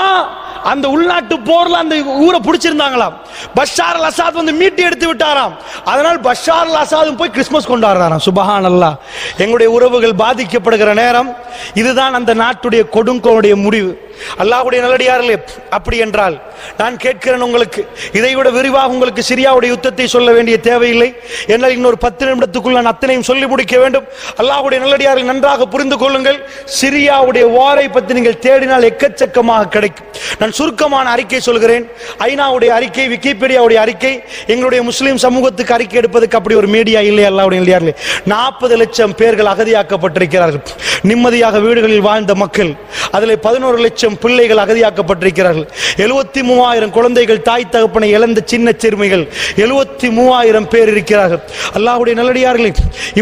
அந்த உள்நாட்டு போர்ல அந்த ஊரை பிடிச்சிருந்தாங்களாம். பஷார் அல் அசாத் வந்து மீட்டு எடுத்து விட்டாராம். அதனால் பஷார் அல் அசாத் போய் கிறிஸ்துமஸ் கொண்டாடுறாராம். சுப்ஹானல்லாஹ். எங்களுடைய உறவுகள் பாதிக்கப்படுகிற நேரம் இதுதான் அந்த நாட்டுடைய கொடுங்கோளுடைய முடிவு. அல்லாஹ்வுடைய நல்லடியார்களே, அப்படி என்றால் நான் கேட்கிறேன் உங்களுக்கு, இதைவிட விரிவாக உங்களுக்கு சிரியாவுடைய யுத்தத்தை சொல்ல வேண்டிய தேவையில்லை. என்னால் இன்னொரு 10 நிமிடத்துக்குள் நான் அத்தனையும் சொல்லி முடிக்க வேண்டும். அல்லாஹ்வுடைய நல்லடியார்கள் நன்றாக புரிந்து கொள்ளுங்கள். சிரியாவுடைய வாரை பற்றி நீங்கள் தேடினால் எக்கச்சக்கமாக கிடைக்கும். நான் சுருக்கமான அறிக்கை சொல்கிறேன். ஐநாவுடைய அறிக்கை, விக்கிபீடியாவுடைய அறிக்கை, எங்களுடைய முஸ்லிம் சமூகத்துக்கு அறிக்கை எடுப்பதற்கு அப்படி ஒரு மீடியா இல்லை. அல்லாஹ்வுடைய நல்லடியார்களே, 40 லட்சம் பேர்கள் அகதியாக்கப்பட்டிருக்கிறார்கள். நிம்மதியாக வீடுகளில் வாழ்ந்த மக்கள், அதில் 11 லட்சம் பிள்ளைகள் அகதியாக்கப்பட்டிருக்கிறார்கள். 73,000 குழந்தைகள் தாய் தகப்பனை இழந்த சின்ன சிறுமிகள் 73,000 பேர் இருக்கிறார்கள். அல்லாஹ்வுடைய நல்லடியார்களே,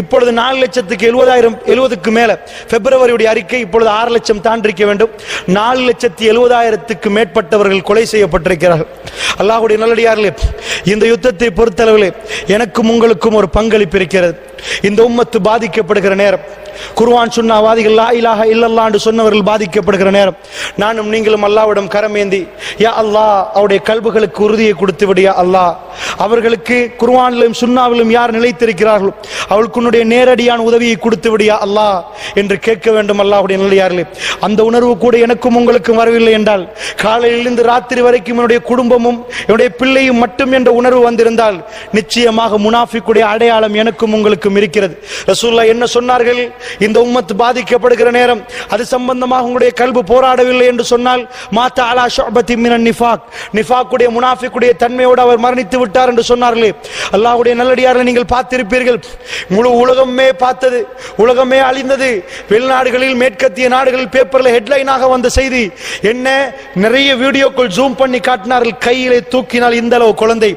இப்பொழுது 4,70,000க்கு மேல பிப்ரவரியுடைய அறிக்கை, இப்பொழுது 6 லட்சம் தாண்டிருக்க வேண்டும். 4,70,000க்கு மேற்பட்டவர்கள் கொலை செய்யப்பட்டிருக்கிறார்கள். அல்லாஹ்வுடைய நல்லடியார்களே, இந்த யுத்தத்தை பொறுத்தளவில் எனக்கும் உங்களுக்கும் ஒரு பங்களிப்பு இருக்கிறது. இந்த உம்மத்து பாதிக்கப்படுகிற நேரம், குர்ஆன் சுன்னாவாதிகள் லா இலாஹ இல்லல்லாஹ் என்று சொன்னவர்கள் பாதிக்கப்படுகிற நேரம், நானும் நீங்களும் அல்லாஹ்விடம் கரமேந்தி, யா அல்லாஹ், அவருடைய கல்புகளுக்கு உறுதியை கொடுத்து விடு யா அல்லாஹ். அவர்களுக்கு குர்ஆனிலும் சுன்னாவிலும் யார் நிலைத்திருக்கிறார்களோ அவளுக்கு உன்னுடைய நேரடியான உதவியை கொடுத்து விடு யா அல்லாஹ் என்று கேட்க வேண்டும். அல்லாஹ்வுடைய நல்லடியார்களே, அந்த உணர்வு கூட எனக்கும் உங்களுக்கும் வரவில்லை என்றால், காலையிலிருந்து ராத்திரி வரைக்கும் என்னுடைய குடும்பமும் என்னுடைய பிள்ளையும் மட்டும் என்ற உணர்வு வந்திருந்தால், நிச்சயமாக முனாஃபிக்குடைய அடையாளம் எனக்கும் உங்களுக்கும் இருக்கிறது. ரசூலுல்லாஹ் என்ன சொன்னார்கள்? இந்த உம்மத் பாதிக்கப்படுகிற நேரம் அது சம்பந்தமாக உங்களுடைய கல்பு போராடவில்லை என்று சொன்னால் மாதா அலா ஷுஅபத்தி மினன் நிஃபாக், நிஃபாக்குடைய முனாஃபிக்குடைய தன்மையோடு அவர் மரணித்து விட்டார் என்று சொன்னார்களே. அல்லாஹ்வுடைய நல்லடியார்களை நீங்கள் பார்த்திருப்பீர்கள். முழு உலகமே பார்த்தது, உலகமே அழிந்தது. வெளிநாடுகளில் மேற்கத்திய நாடுகளில் பேப்பர்ல ஹெட்லைனாக வந்த செய்தி என்ன? நிறைய வீடியோக்கள் ஜூம் பண்ணி காட்டினார்கள். கையிலே தூக்கினால் இந்த அளவு குழந்தை,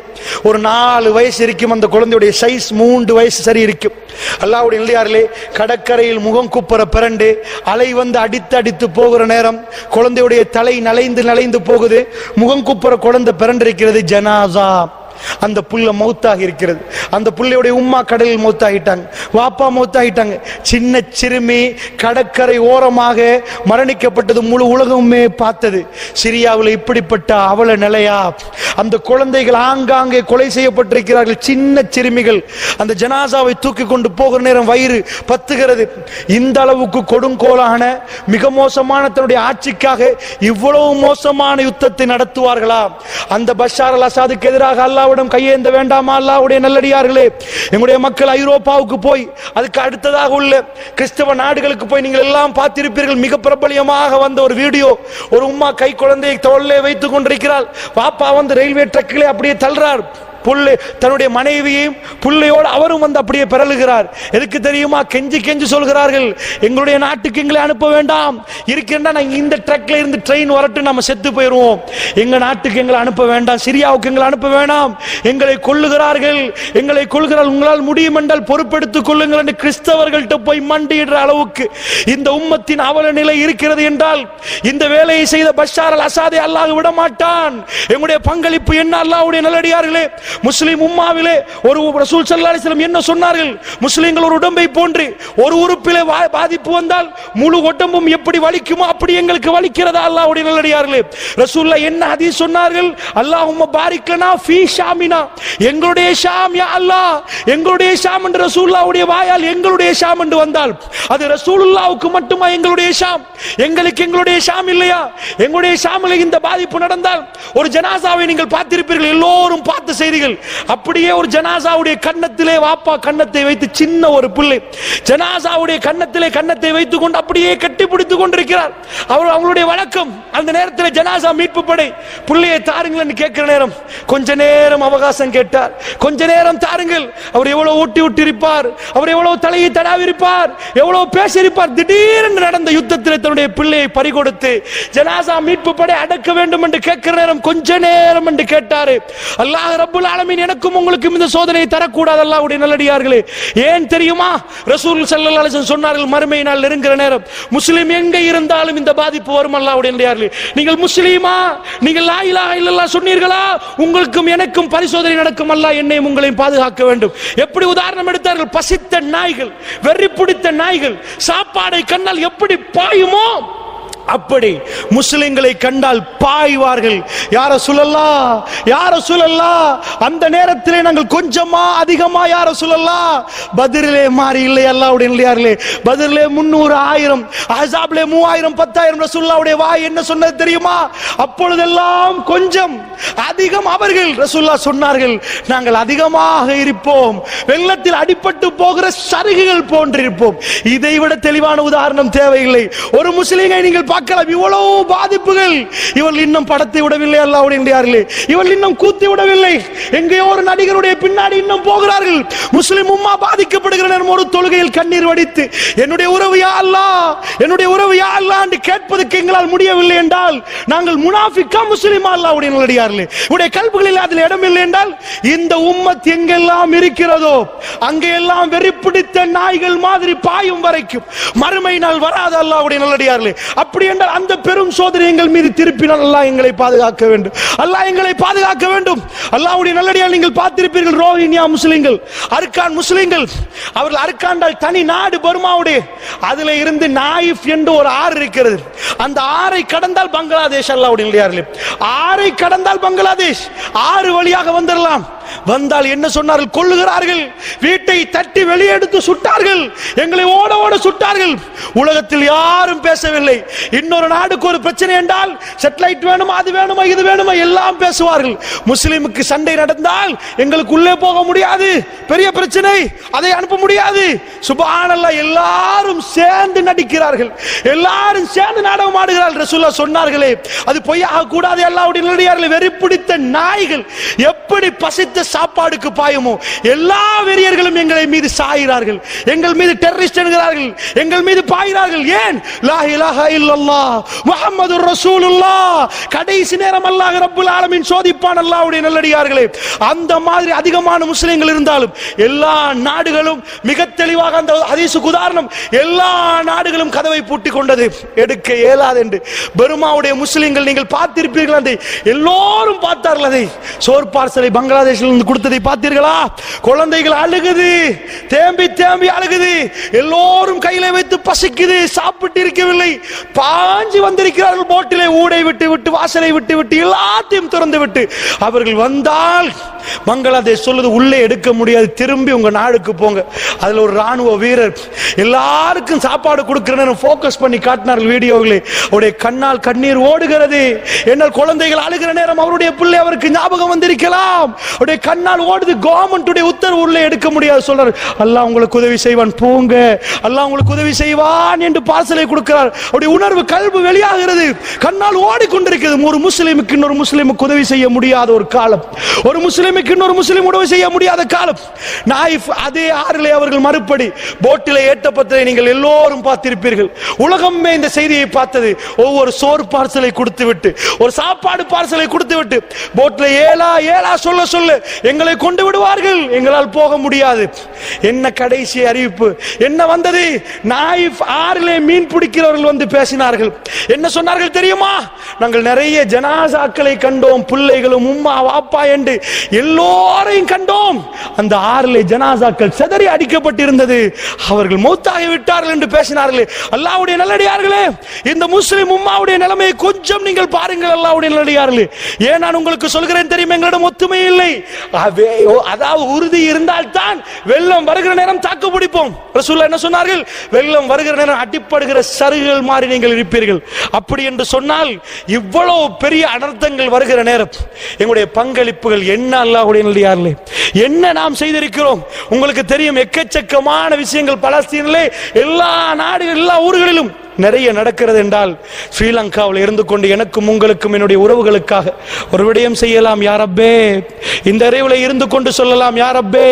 ஒரு 4 வயசு இருக்கும் அந்த குழந்தையுடைய சைஸ், 3 வயசு சரி இருக்கும். அல்லாஹ்வுடைய நல்லடியார்களே, கடற்கரையில் முகம் குப்புற பிறண்டு அலை வந்து அடித்து போகிற நேரம் குழந்தையுடைய தலை நலைந்து போகுது. முகம் குப்புற குழந்தை பிறண்டிருக்கிறது. ஜனாசா, அந்த புள்ள மௌத்தாக இருக்கிறது. அந்த புள்ளையுடைய உம்மா கடலில் மௌத்தாகிட்டாங்க, வாப்பா மௌத்தாகிட்டாங்க. சின்ன சிறுமி கடற்கரை ஓரமாக மரணிக்கப்பட்டது முழு உலகமே பார்த்தது. சிரியாவில் இப்படிப்பட்ட அவல நிலையா? அந்த குழந்தைகள் ஆங்காங்கே கொலை செய்யப்பட்டிருக்கிறார்கள், சின்ன சிறுமிகள். அந்த ஜனாசாவை தூக்கி கொண்டு போகிற நேரம் வயிறு பத்துகிறது. இந்த அளவுக்கு கொடுங்கோலான மிக மோசமான தன்னுடைய ஆட்சிக்காக இவ்வளவு மோசமான யுத்தத்தை நடத்துவார்களா? அந்த பஷார் அல் அசாதுக்கு எதிராக அல்லாஹ்விடம் கையேந்த வேண்டாமா? அல்லாஹ்வுடைய நல்லடியார்களே, எங்களுடைய மக்கள் ஐரோப்பாவுக்கு போய் அதுக்கு அடுத்ததாக உள்ள கிறிஸ்தவ நாடுகளுக்கு போய் நீங்கள் எல்லாம் பார்த்திருப்பீர்கள். மிக பிரபலியமாக வந்த ஒரு வீடியோ, ஒரு உம்மா கை குழந்தையை தோளிலே வைத்துக் கொண்டிருக்கிறாள். பாப்பா வந்து ரயில்வே ட்ரக்கிலே அப்படியே தள்ளுறார். புள்ளை தன்னுடைய மனைவியையும் புள்ளையோடு அவரும் வந்து அப்படியே பிறழுகிறார். எதுக்கு தெரியுமா? கெஞ்சி சொல்கிறார்கள், எங்களுடைய நாட்டுக்கு எங்களை அனுப்ப வேண்டாம், இருக்கின்றா நாங்கள் இந்த ட்ரக்ல இருந்து ட்ரெயின் வரட்டும், நம்ம செத்து போயிடுவோம். எங்க நாட்டுக்கு எங்களை அனுப்ப வேண்டாம், சிரியாவுக்கு எங்களை அனுப்ப வேண்டாம், எங்களை கொல்லுகிறார்கள், உங்களால் முடியும் என்றால் பொறுப்பெடுத்துக் கொள்ளுங்கள் என்று கிறிஸ்தவர்கள்ட்ட போய் மண்டியிடுற அளவுக்கு இந்த உம்மத்தின் அவல நிலை இருக்கிறது என்றால் இந்த வேலையை செய்த பஷார் அல் அசாதை அல்லாஹ் விட மாட்டான். எங்களுடைய பங்களிப்பு என்ன? அல்லாஹ்வுடைய நல்லடியார்களே, முஸ்லிம் உம்மாவிலே ஒரு ரசூல் ஸல்லல்லாஹு அலைஹி வஸல்லம் என்ன சொன்னார்கள்? முஸ்லிம்கள் ஒரு உடம்பை போன்று, ஒரு உறுப்பிலே பாதிப்பு வந்தால் முழு உடம்பும் எப்படி வலிக்குமோ அப்படி எங்களுக்கு வலிக்கிறதா? அல்லாஹ்வுடைய நல்லடியார்களே, ரசூலுல்லாஹ் என்ன ஹதீஸ் சொன்னார்கள்? அல்லாஹும்ம பாரிக் லனா ஃபீ ஷாமினா, எங்களுடைய ஷாம் யா அல்லாஹ், எங்களுடைய ஷாம் என்று ரசூலுல்லாஹ்வுடைய வாயால் எங்களுடைய ஷாம் என்று வந்தால் அது ரசூலுல்லாஹ்வுக்கு மட்டுமா எங்களுடைய ஷாம்? எங்களுக்கு எங்களுடைய ஷாம் இல்லையா? எங்களுடைய ஷாமில் இந்த பாதிப்பு நடந்தால் ஒரு ஜனாசாவை நீங்கள் பார்த்திருப்பீர்கள், எல்லோரும் பார்த்த செய்திகள். அப்படியே ஒரு ஜனாசாவுடைய கன்னத்திலே வாப்பா கன்னத்தை வைத்து, சின்ன ஒரு பிள்ளை ஜனாசாவுடைய கன்னத்திலே கன்னத்தை வைத்துக் கொண்டு அப்படியே கட்டி பிடித்துக் கொண்டிருக்கிறார். அவங்களுடைய வழக்கம், அந்த நேரத்தில் ஜனாசா மீட்பு படை பிள்ளையை தாருங்கள் என்று கேட்கிற நேரம் கொஞ்ச நேரம் அவகாசம் கேட்டார். கொஞ்ச நேரம் தாருங்கள். அவர் எவ்வளவு ஊட்டி இருப்பார், அவர் எவ்வளவு தலையை தடாவி இருப்பார், எவ்வளவு பேசியிருப்பார். திடீரென்று நடந்த யுத்தத்தில் தன்னுடைய பிள்ளையை பறிகொடுத்து ஜனாசா மீட்பு படை அடக்க வேண்டும் என்று கேட்கிற நேரம் கொஞ்ச நேரம் என்று கேட்டாரு. அல்லாஹ் ரப்புல் ஆலமீன் எனக்கும் உங்களுக்கும் இந்த சோதனையை தரக்கூடாது. அல்லாஹ்வுடைய நல்லடியார்களே, ஏன் தெரியுமா? ரசூல் ஸல்லல்லாஹு அலைஹி வஸல்லம் சொன்னார்கள், மறுமை நாள் நெருங்குற நேரம் முஸ்லிம் எங்க இருந்தாலும் இந்த பாதிப்பு வரும். அல்லாஹ்வுடைய நல்லடியார்களே, நீங்கள் முஸ்லிமா, நீங்கள் லா இலாஹ இல்லல்லாஹ் சொன்னீர்களா, உங்களுக்கும் எனக்கும் பரிசோதனை நடக்கும். அல்லாஹ் என்னையும் உங்களையும் பாதுகாக்க வேண்டும். எப்படி உதாரணம் எடுத்தார்கள்? பசித்த நாய்கள், வெறி பிடித்த நாய்கள் சாப்பாடை கண்டால் எப்படி பாயுமோ அப்படி முஸ்லிம்களை கண்டால் பாய்வார்கள். யார சொல்லல்லா, அந்த நேரத்திலே நாங்கள் கொஞ்சமா அதிகமா யார சொல்லல்லா, பத்ரிலே மாறி இல்லை. அல்லாஹ்வுடைய நல்லடியார்களே, பத்ரிலே 300, 1000, அஹ்ஸாபிலே 3000, 10,000. ரசூலுல்லாஹ்வுடைய வாய் என்ன சொன்னது தெரியுமா? அப்பொழுதெல்லாம் கொஞ்சம் அதிகம் அவர்கள் ரசூலுல்லாஹ் சொன்னார்கள், நாங்கள் அதிகமாக இருப்போம், வெள்ளத்தில் அடிபட்டு போகிற சருகுகள் போன்றிருப்போம். இதைவிட தெளிவான உதாரணம் தேவையில்லை. ஒரு முஸ்லிமை நீங்கள் பார்க்கலாம், இவ்வளவு பாதிப்புகள். இவர்கள் இன்னும் படத்தை விடவில்லை. அல்லாஹ்வுடைய நல்லடியார்களே, இவர்கள் இன்னும் கூத்தி விடவில்லை. எங்கேயோ ஒரு நடிகருடைய பின்னாடி இன்னும் போகிறார்கள். முஸ்லிம் உம்மா பாதிக்கப்படுகிற நேரம் ஒரு தொழுகையில் கண்ணீர் வடித்து என்னுடைய உறவு யா அல்லாஹ், என்னுடைய உறவு யா அல்லாஹ் என்று கேட்பதற்கு எங்களால் முடியவில்லை என்றால் நாங்கள் முனாஃபிக்கா முஸ்லிமா? அல்லாஹ்வுடைய நல்லடியார்களே, உடைய கல்புகளில் அதில் இடம் இல்லை என்றால் இந்த உம்மத் எங்கெல்லாம் இருக்கிறதோ அங்கெல்லாம் வெறி பிடித்த நாய்கள் மாதிரி பாயும் வரைக்கும் மறுமை நாள் வராது. அல்லாஹ்வுடைய நல்லடியார்களே, அப்படி என்றால் அந்த பெரும் சோதனை எங்கள் மீது திருப்பினால் அல்லாஹ் எங்களை பாதுகாக்க வேண்டும். அல்லாஹ் எங்களை பாதுகாக்க வேண்டும். அல்லாஹ்வுடைய நல்லடியார்கள், நீங்கள் பார்த்திருப்பீர்கள், ரோஹிங்கியா முஸ்லிம்கள், அர்கான் முஸ்லிம்கள், அவர்கள் அர்காண்டால் தனி நாடு பர்மாவுடைய, அதில் இருந்து நாயிஃப் என்று ஒரு ஆறு இருக்கிறது. அந்த ஆறை கடந்தால் பங்களாதேஷ். அல்லாஹ்வுடைய நல்லடியார்களே, ஆறை கடந்தால் பங்களாதேஷ், ஆறு வழியாக வந்துடலாம். வந்தால் என்ன சொன்னார்கள்? கொல்லுகிறார்கள். வீட்டை தட்டி வெளியெடுத்து சுட்டார்கள். எங்களை ஓட ஓட சுட்டார்கள். உலகத்தில் யாரும் பேசவில்லை. இன்னொரு நாடுக்கு ஒரு பிரச்சனை என்றால் சேட்டலைட் வேணுமா, அது வேணுமா, இது வேணுமா, எல்லாம் பேசுவார்கள். முஸ்லிமுக்கு சண்டை நடந்தால் எங்களுக்கு உள்ளே போக முடியாது, பெரிய பிரச்சனை, அதை அனுப்ப முடியாது. சுப்ஹானல்லாஹ், எல்லாரும் சேர்ந்து நடிக்கிறார்கள், எல்லாரும் சேர்ந்து நாடகம் ஆடுகிறார்கள். ரசூலுல்லாஹ் சொன்னார்களே, அது பொய்யாக கூடாது. அல்லாஹ்வுடைய நல்லடியார்களே, வெறி பிடித்த நாய்கள் எப்படி பசித்த சாப்பாடுக்கு பாயுமோ, எல்லா வெறியர்களும் எங்களை மீது சாயிறார்கள், எங்கள் மீது டெரரிஸ்ட் என்கிறார்கள், எங்கள் மீது பாயிறார்கள். ஏன்? லா இலாஹா இல்லல்லாஹ் முஹம்மதுர் ரசூலுல்லாஹ். கடைசி நேரம் அல்லாஹ் ரப்புல் ஆலமீன் சோதிப்பான். அல்லாஹ்வுடைய நல்லடியார்களே, அந்த மாதிரி அதிகமான முஸ்லிம்கள் இருந்தாலும் எல்லா நாடுகளும் மிக தெளிவாக, அந்த ஹதீஸுக்கு உதாரணம், எல்லா நாடுகளும் கதவை பூட்டிக் கொண்டது, எடுக்க இயலாது என்று. பர்மாவுடைய முஸ்லிம்கள் நீங்கள் பார்த்திருப்பீர்கள், அதை எல்லோரும் பார்த்தார்கள். அதை சோர் பார்சலை பங்களாதேஷில் இருந்து கொடுத்ததை பார்த்தீர்களா? குழந்தைகள் அழுகுது, தேம்பி தேம்பி அழுகுது, எல்லோரும் கையில வைத்து பசிக்குது, சாப்பிட்டு இருக்கவில்லை, பாஞ்சு வந்திருக்கிறார்கள். போட்டிலே ஊடை விட்டு விட்டு, வாசலை விட்டு விட்டு, எல்லாத்தையும் திறந்து விட்டு அவர்கள் வந்தால் பங்களாதேஷ் சொல்லுது, உள்ளே எடுக்க முடியாது, திரும்பி உங்க நாடுக்கு போங்க. அதுல ஒரு ராணுவ வீரர் எல்லாருக்கும் சாப்பாடு கொடுக்கிறேன்னு போக்கஸ் பண்ணி காட்டினார்கள் வீடியோவில். அவருடைய கண்ணால் கண்ணீர் ஓடுகிறது. என்னால் குழந்தைகள் அழுகிற நேரம் அவருடைய பிள்ளை அவருக்கு ஞாபகம் வந்திருக்கலாம். அவருடைய கண்ணால் ஓடுது. கவர்மெண்ட் உத்தரவு உள்ளே எடுக்க முடியாது. சொல்றார், அல்லாஹ் உங்களுக்கு உதவி செய்வான், போங்க, அல்லாஹ் உங்களுக்கு உதவி செய்வான் என்று பார்சலை கொடுக்கிறார். அவருடைய உணர்வு, கல்வி வெளியாகிறது, கண்ணால் ஓடிக்கொண்டிருக்கிறது. ஒரு முஸ்லிமுக்கு இன்னொரு முஸ்லிமுக்கு உதவி செய்ய முடியாத ஒரு காலம், ஒரு முஸ்லிமுக்கு இன்னொரு முஸ்லிம் உதவி செய்ய முடியாத காலம். நாயிஃப் அதே ஆறிலே அவர்கள் மறுபடி போட்டிலே ஏற்றப்பட்டதை நீங்கள் எல்லோரும் பார்த்திருப்பீர்கள். உலகமே இந்த செய்தியை பார்த்தது. ஒவ்வொரு சோறு பார்சலை கொடுத்து விட்டு, ஒரு சாப்பாடு பார்சலை கொடுத்து விட்டு, போட்டில் ஏலா ஏலா சொல்ல சொல்ல எங்களை கொண்டு விடுவார்கள், எங்களால் போக முடியாது. என்ன கடைசி அறிவிப்பு என்ன வந்தது? நாயிஃப் ஆறிலே மீன் பிடிக்கிறவர்கள் வந்து பேசினார்கள். என்ன சொன்னார்கள் தெரியுமா? நாங்கள் நிறைய ஜனாசாக்களை கண்டோம், பிள்ளைகளும் உம்மா வாப்பா என்று எல்லோரையும் கண்டோம். அந்த ஆறிலே ஜனாசாக்கள் சிதறி அடிக்கப்பட்டிருந்தது, அவர்கள் மௌத்தாகி விட்டார்கள் என்று பேசினார்கள். அல்லாஹ்வுடைய நல்லடியார்களே, இந்த முஸ்லிம் உம்மாவுடைய நிலைமையை கொஞ்சம் நீங்கள் பாருங்கள். அல்லாஹ்வுடைய நல்லடியார்களே, ஏன் நான் உங்களுக்கு சொல்கிறேன் தெரியும்? எங்களிடம் ஒத்துமை இல்லை. அதாவது உறுதி இருந்தால் தான் வெள்ளம் வருகிற நேரம் தாக்கு பிடிப்போம். ரசூலுல்லாஹ் என்ன சொன்னார்கள்? வெள்ளம் வருகிற நேரம் அடிப்படுகிற சருகுகள் மாறி நீங்கள் இருப்பீர்கள். அப்படி என்று சொன்னால் இவ்வளவு பெரிய அனர்த்தங்கள் வருகிற நேரம் எங்களுடைய பங்களிப்புகள் என்ன? அல்லாஹ்வுடைய நல்லடியார்களே, என்ன நாம் செய்திருக்கிறோம்? உங்களுக்கு தெரியும், எக்கச்சக்கமான விஷயங்கள் பலஸ்தீனிலே, எல்லா நாடுகள், எல்லா ஊர்களிலும் நிறைய நடக்கிறது. என்றால் ஸ்ரீலங்காவில் இருந்து கொண்டு எனக்கும் உங்களுக்கும் என்னுடைய உறவுகளுக்காக ஒரு விடயம் செய்யலாம். யா ரப்பே, இந்த இரவில் இருந்து கொண்டு சொல்லலாம், யா ரப்பே,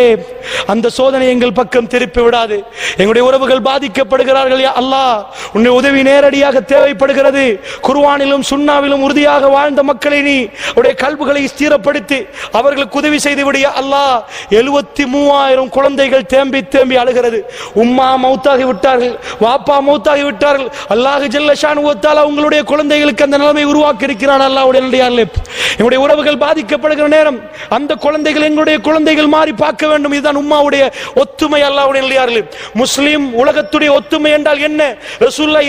அந்த சோதனை எங்கள் பக்கம் திருப்பி விடாது. எங்களுடைய உறவுகள் பாதிக்கப்படுகிறார்கள். யா அல்லாஹ், உன்னுடைய உதவி நேரடியாக தேவைப்படுகிறது. குர்ஆனிலும் சுன்னாவிலும் உறுதியாக வாழ்ந்த மக்களை நீ அவருடைய கல்புகளை ஸ்திரப்படுத்தி அவர்களுக்கு உதவி செய்து விடு. யா அல்லாஹ், 73,000 குழந்தைகள் தேம்பி தேம்பி அழுகிறது. உம்மா மௌத்தாகி விட்டார்கள், வாப்பா மௌத்தாகி விட்டார்கள். அல்லாஹ் ஜல்ல ஷானுஹு வ தஆலா உங்களுடைய குழந்தைகளுக்கு அந்த நிலைமை உருவாக்கி இருக்கிறான். அல்லாஹ்வுடைய நல்லடியார்களே, எங்களுடைய உறவுகள் பாதிக்கப்படுகிற நேரம் அந்த குழந்தைகள் எங்களுடைய குழந்தைகள் மாறி பார்க்க வேண்டும். இதுதான் உம்மாவுடைய ஒத்துமை. அல்லாஹ்வுடைய நல்லடியார்களே, முஸ்லிம் உலகத்துடைய ஒத்துமை என்றால் என்ன? ரசூலுல்லாஹ்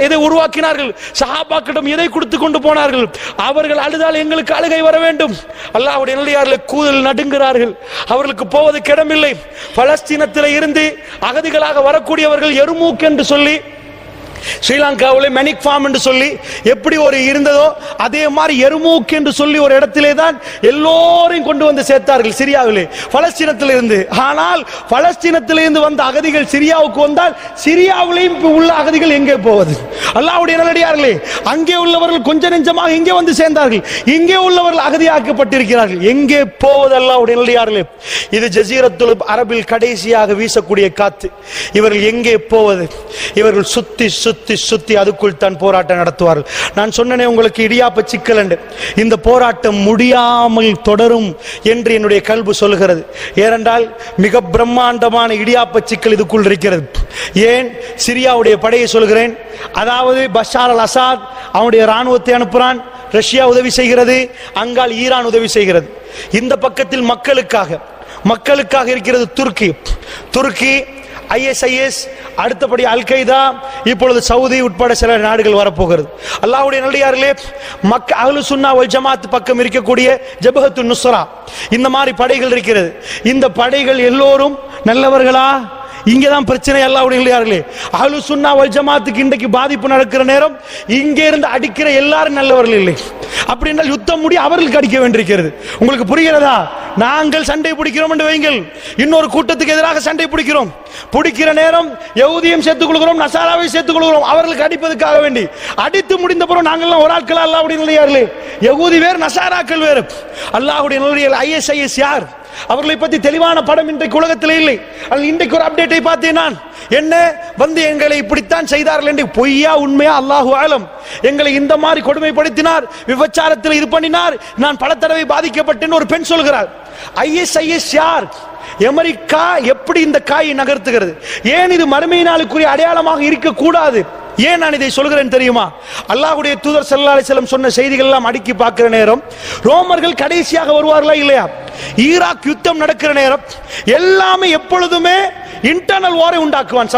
எதை உருவாக்கினார்கள்? சஹாபாக்களிடம் எதை கொடுத்து கொண்டு போனார்கள்? அவர்கள் அழுதால் எங்களுக்கு அழுகை வர வேண்டும். அல்லாஹ்வுடைய நல்லடியார்களே, கூதல் நடுங்குகிறார்கள், அவர்களுக்கு போவதற்கு இடமில்லை. பலஸ்தீனத்தில் இருந்து அகதிகளாக வரக்கூடியவர்கள் எருமூக் என்று சொல்லி, ஸ்ரீலங்காவில் மெனிக் ஃபார்ம் என்று சொல்லி எப்படி ஒரு இருந்ததோ அதே மாதிரி எருமூக் என்று சொல்லி ஒரு இடத்திலே தான் எல்லோரையும் கொண்டு வந்து சேர்த்தார்கள் சிரியாவிலே, பலஸ்தீனத்தில் இருந்து. ஆனால் பலஸ்தீனத்தில் இருந்து வந்த அகதிகள் சிரியாவுக்கு வந்தால் சிரியாவிலேயும் உள்ள அகதிகள் எங்கே போவது? அல்லாஹ்வுடைய நல்லடியார்களே, அங்கே உள்ளவர்கள் கொஞ்ச நெஞ்சமாக இங்கே வந்து சேர்ந்தார்கள், இங்கே உள்ளவர்கள் அகதியாக்கப்பட்டிருக்கிறார்கள், எங்கே போவது? அல்லாஹ்வுடைய நல்லடியார்களே, இது ஜஸீரத்துல் அரபில் கடைசியாக வீசக்கூடிய காத்து. இவர்கள் எங்கே போவது? இவர்கள் சுத்தி சுத்தி சுத்தி அதுக்குள் தான் போராட்டம் நடத்துவார்கள். நான் சொன்னனே உங்களுக்கு இடியாப்ப சிக்கல் என்று. இந்த போராட்டம் முடியாமல் தொடரும் என்று என்னுடைய கல்பு சொல்கிறது. ஏனென்றால் மிக பிரம்மாண்டமான இடியாப்ப சிக்கல் இதுக்குள் இருக்கிறது. ஏன்? சிரியாவுடைய படையை சொல்கிறேன். அதாவது பஷார் அல் அசாத் அவனுடைய ராணுவத்தை அனுப்புறான், ரஷ்யா உதவி செய்கிறது, அங்கால் ஈரான் உதவி செய்கிறது. இந்த பக்கத்தில் மக்களுக்காக இருக்கிறது துருக்கி. ஐஎஸ்ஐஎஸ், அடுத்தபடி அல் கைதா, இப்பொழுது சவுதி உட்பட சில நாடுகள் வரப்போகிறது. அல்லாஹ்வுடைய நல்லடியார்களே, அஹ்லு சுன்னா வல் ஜமாத் பக்கம் இருக்கக்கூடிய ஜபஹத்துன் நுஸ்ரா, இந்த மாதிரி படைகள் இருக்கிறது. இந்த படைகள் எல்லோரும் நல்லவர்களா? இங்கதான் பிரச்சனை. அல்லாஹ்வுடைய நல்லடியார்களே, அஹ்லு சுன்னா வல் ஜமாத்துக்கு இன்றைக்கு பாதிப்பு நடக்கிற நேரம் இங்கே இருந்து அடிக்கிற எல்லாரும் நல்லவர்கள் இல்லை. அப்படி என்றால் யுத்தம் முடிய அவர்களுக்கு அடிக்க வேண்டியிருக்கிறது. உங்களுக்கு புரிகிறதா? நாங்கள் சண்டை பிடிக்கிறோம் என்று வைங்கள், இன்னொரு கூட்டத்துக்கு எதிராக சண்டை பிடிக்கிறோம். பிடிக்கிற நேரம் யஹூதியும் சேர்த்துக் கொள்கிறோம், நசாராவை சேர்த்துக் கொள்கிறோம், அவர்களுக்கு அடிப்பதற்காக வேண்டி. அடித்து முடிந்த பிறகு நாங்கள்லாம் ஒரு ஆட்கள். அல்லாஹ்வுடைய நல்லடியார்களே, யஹூதி வேறு, நசாராக்கள் வேறு. அல்லாஹ்வுடைய நல்லடியார்களே, ஐஎஸ்ஐஎஸ் யார்? அவர்களை பற்றி தெளிவான படம் இன்றைக்கு உலகத்தில் இல்லை. இன்றைக்கு ஒரு அப்டேட்டை பார்த்தேன் நான். என்ன வந்து எங்களை இப்படித்தான் செய்தார்கள் என்று. பொய்யா உண்மையா அல்லாஹு ஆலம். எங்களை இந்த மாதிரி கொடுமைப்படுத்தினார், விபச்சாரத்தில் இது பண்ணினார், நான் பல தடவை பாதிக்கப்பட்டேன் ஒரு பெண் சொல்கிறார். ஐஎஸ்ஐஎஸ் யார்? அமெரிக்கா எப்படி இந்த காயை நகர்த்துகிறது? ஏன் இது மறுமை நாளுக்குரிய அடையாளமாக இருக்கக்கூடாது? ஏன் நான் இதை சொல்கிறேன் தெரியுமா? அல்லாஹ்வுடைய தூதர் ஸல்லல்லாஹு அலைஹி வஸல்லம் சொன்ன செய்திகள் எல்லாம் அடுக்கி பார்க்கிற நேரம் ரோமர்கள் கடைசியாக வருவார்களா இல்லையா? ஈராக் யுத்தம் நடக்கிற நேரம் எல்லாமே எப்பொழுதுமே இன்டர்னல் வாரை உண்டாக்குவான்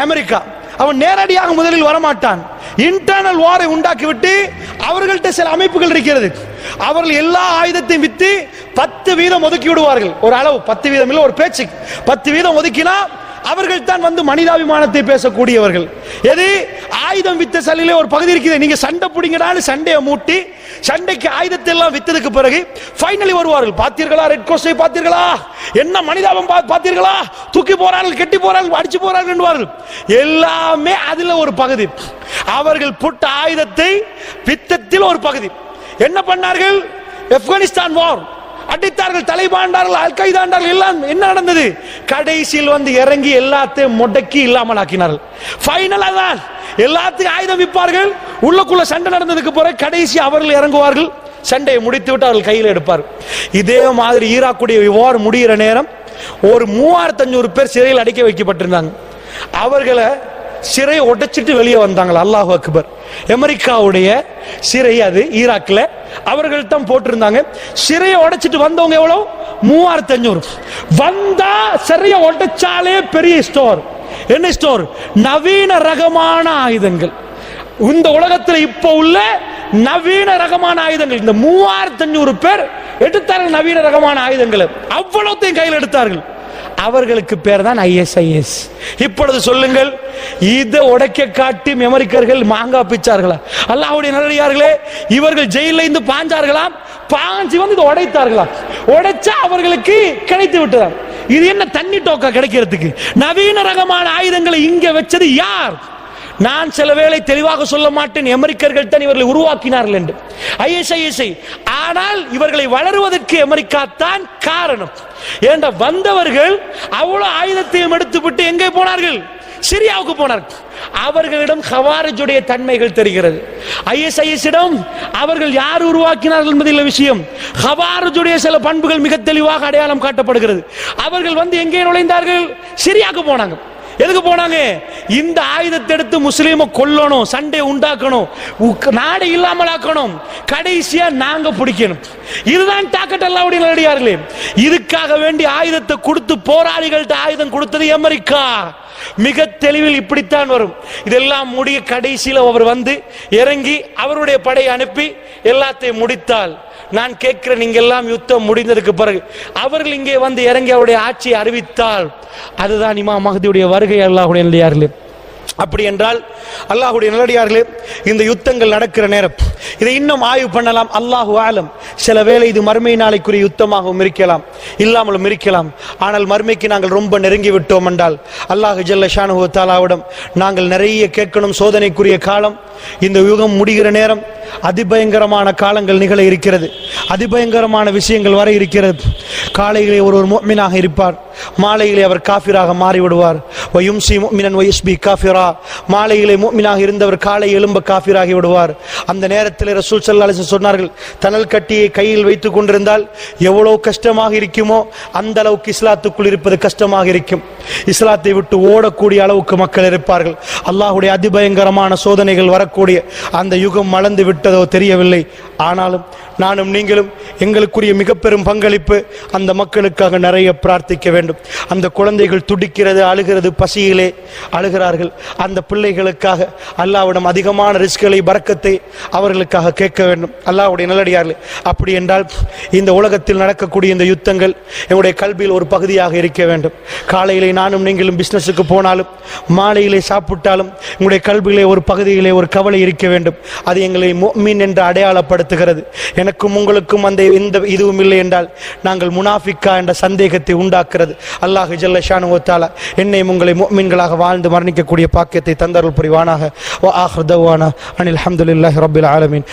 அமெரிக்கா. அவன் நேரடியாக முதலில் வரமாட்டான். இன்டர்னல் வாரை உண்டாக்கிவிட்டு அவர்கள்ட்ட சில அமைப்புகள் இருக்கிறது. அவர்கள் எல்லா ஆயுதத்தையும் வித்து 10% ஒதுக்கி விடுவார்கள். ஒரு அளவு 10% இல்ல, ஒரு பேச்சு 10% ஒதுக்கினா அவர்கள் தான் வந்து மனிதாபிமானத்தை பேசக்கூடியவர்கள். எது? ஆயுதம் வித்த சல்லிலே ஒரு பகுதி இருக்குது. நீங்க சண்டை பிடிங்கடான்னு சண்டையை மூட்டி சண்டைக்கு ஆயுதத்தை எல்லாம் வித்ததுக்கு பிறகு ஃபைனலி வருவார்கள். பார்த்தீர்களா ரெட் கோஸ்டை? பார்த்தீர்களா என்ன மனிதாபம்? பார்த்தீர்களா தூக்கி போறார்கள், கெட்டி போறார்கள், அடிச்சு போறார்கள் என்பார்கள். எல்லாமே அதுல ஒரு பகுதி. அவர்கள் புட்ட ஆயுதத்தை வித்தத்தில் ஒரு பகுதி. என்ன பண்ணார்கள்? ஆப்கானிஸ்தான் வார் அடித்தார்கள், தலைபாண்டார்கள், அல் கைதாண்டார்கள். எல்லாம் என்ன நடந்தது? கடைசியில் வந்து இறங்கி எல்லாத்தையும் முடக்கி இல்லாமல் ஆக்கினார்கள். ஃபைனலா தான் எல்லாத்தையும் ஆயுதம் விற்பார்கள். உள்ளுக்குள்ள சண்டை நடந்ததுக்கு பிறகு கடைசி அவர்கள் இறங்குவார்கள், சண்டையை முடித்து விட்டு அவர்கள் கையில் எடுப்பார்கள். இதே மாதிரி ஈராக்குடைய வார் முடிகிற நேரம் ஒரு 3500 பேர் சிறையில் அடைக்க வைக்கப்பட்டிருந்தாங்க. அவர்களை சிறையை உடைச்சிட்டு வெளியே வந்தாங்களா? அல்லாஹு அக்பர். அமெரிக்காவுடைய சிறை அது ஈராக்ல. அவர்கள் தான் போட்டிருந்தாங்க. சிறையை உடைச்சிட்டு வந்தவங்க எவ்வளவு? 3500. வந்தா சிறையை உடைச்சாலே பெரிய ஸ்டோர். என்ன ஸ்டோர்? நவீன ரகமான ஆயுதங்கள். இந்த உலகத்தில் இப்ப உள்ள நவீன ரகமான ஆயுதங்கள். இந்த 3500 பேர் எடுத்தார்கள் நவீன ரகமான ஆயுதங்களை. அவ்வளவுத்தையும் கையில் எடுத்தார்கள். அவர்களுக்கு பேர் தான் ஐஎஸ்ஐஎஸ். இப்பொழுது சொல்லுங்கள், இதை உடைக்க காட்டி அமெரிக்கர்கள் மாங்கா பிச்சார்களா? அல்லாஹ்வுடைய நல்லடியார்களே, இவர்கள் ஜெயில இருந்து பாஞ்சார்களாம், பாஞ்சி வந்து இதை உடைத்தார்களா? உடைச்சா அவர்களுக்கு கிடைத்து விட்டதா? இது என்ன தண்ணி டோக்கா கிடைக்கிறதுக்கு? நவீன ரகமான ஆயுதங்களை இங்க வச்சது யார்? நான் சில வேளை தெளிவாக சொல்ல மாட்டேன், அமெரிக்கர்கள் தான் இவர்களை உருவாக்கினார்கள் என்று, ஐஎஸ்ஐஎஸ்ஐ. ஆனால் இவர்களை வளருவதற்கு அமெரிக்கா தான் காரணம். ஏண்ட வந்தவர்கள் அவ்வளவு ஆயுதத்தையும் எடுத்துவிட்டு எங்கே போனார்கள்? சிரியாவுக்கு போனார்கள். அவர்களிடம் ஹவாரிஜுடைய தன்மைகள் தெரிகிறது. ஐஎஸ்ஐஎஸ்ஸிடம் அவர்கள் யார் உருவாக்கினார்கள் என்பதில் விஷயம். ஹவாரிஜுடைய சில பண்புகள் மிக தெளிவாக அடையாளம் காட்டப்படுகிறது. அவர்கள் வந்து எங்கே நுழைந்தார்கள்? சிரியாவுக்கு போனாங்க. எதுக்கு போனாங்க? இந்த ஆயுதத்தை எடுத்து முஸ்லீமை கொல்லணும், சண்டை உண்டாக்கணும், நாடு இல்லாமல் ஆக்கணும், கடைசியா நாங்க பிடிக்கணும். இதுதான் டாக்கெட். அல்லாஹ்வுடைய நல்லடியார்களே, இதுக்காக வேண்டி ஆயுதத்தை கொடுத்து போராளிகள்ட்ட ஆயுதம் கொடுத்தது அமெரிக்கா. மிக தெளிவில் இப்படித்தான் வரும். இதெல்லாம் முடிய கடைசியில் அவர் வந்து இறங்கி அவருடைய படையை அனுப்பி எல்லாத்தையும் முடித்தால், நான் கேட்கிறேன், நீங்க எல்லாம் யுத்தம் முடிந்ததுக்கு பிறகு அவர்கள் இங்கே வந்து இறங்கி அவருடைய ஆட்சியை அறிவித்தால் அதுதான் இமாம் மஹ்தியுடைய வருகை. அல்லாஹ்வுடைய நல்லடியார்களே, அப்படி என்றால் அல்லாஹ்வுடைய நல்லடியார்களே, இந்த யுத்தங்கள் நடக்கிற நேரம் இதை இன்னும் ஆய்வு பண்ணலாம். அல்லாஹு ஆலம். சில வேளை இது மறுமை நாளைக்குரிய யுத்தமாகவும் இருக்கலாம், இல்லாமலும் இருக்கலாம். ஆனால் மறுமைக்கு நாங்கள் ரொம்ப நெருங்கி விட்டோம் என்றால் அல்லாஹ் ஜல்ல ஷானுஹு வ தஆலாவிடம் நாங்கள் நிறைய கேட்கணும். சோதனைக்குரிய காலம் இந்த யுகம் முடிகிற நேரம். அதிபயங்கரமான காலங்கள் நிகழ இருக்கிறது. அதிபயங்கரமான விஷயங்கள் வர இருக்கிறது. காலையிலே ஒரு முஃமினாக இருப்பார், மாலையிலே அவர் காஃபிராக மாறிவிடுவார். வயும்சி முஃமினன் வயஸ்பி காஃபிரா. மாலையிலே முஃமினாக இருந்தவர் காலை எழும்ப காஃபிராகி விடுவார். அந்த நேரத்தில் ரசூல் ஸல்லல்லாஹு அலைஹி வஸல்லம் சொன்னார்கள், தனல் கட்டியை கையில் வைத்துக் கொண்டிருந்தால் எவ்வளவு கஷ்டமாக இருக்குமோ அந்த அளவுக்கு இஸ்லாத்துக்குள் இருப்பது கஷ்டமாக இருக்கும். இஸ்லாத்தை விட்டு ஓடக்கூடிய அளவுக்கு மக்கள் இருப்பார்கள். அல்லாஹ்வுடைய அதிபயங்கரமான சோதனைகள் வரக்கூடிய அந்த யுகம் மலர்ந்து விட்டதோ தெரியவில்லை. ஆனாலும் நானும் நீங்களும் எங்களுக்குரிய மிக பெரும் பங்களிப்பு அந்த மக்களுக்காக நிறைய பிரார்த்திக்க வேண்டும். அந்த குழந்தைகள் துடிக்கிறது, அழுகிறது, பசியிலே அழுகிறார்கள். அந்த பிள்ளைகளுக்காக அல்லாஹ்விடம் அதிகமான ரிஸ்களை, பரக்கத்தை அவர்களுக்காக கேட்க வேண்டும். அல்லாஹ்வுடைய நல்லடியார்களே, அப்படி என்றால் இந்த உலகத்தில் நடக்கக்கூடிய இந்த யுத்தங்கள் எங்களுடைய கல்வியில் ஒரு பகுதியாக இருக்க வேண்டும். காலையிலே நானும் நீங்களும் பிசினஸுக்கு போனாலும், மாலையிலே சாப்பிட்டாலும் எங்களுடைய கல்வியிலே ஒரு பகுதியிலே ஒரு கவலை இருக்க வேண்டும். அது எங்களை முஃமின் என்று அடையாளப்படுத்துகிறது. எனக்கும் உங்களுக்கும் அந்த எந்த இதுவும் இல்லை என்றால் நாங்கள் முனாஃபிக்கா என்ற சந்தேகத்தை உண்டாக்குறது. அல்லாஹ் ஜல்ல ஷானு வ தஆலா என்னையும் உங்களை முஃமின்களாக வாழ்ந்து மரணிக்கக்கூடிய பாக்கியத்தை தந்தருள் புரிவானாக. வ ஆகிரு தஅவானா அனில் ஹம்துலில்லாஹி ரப்பில் ஆலமீன்.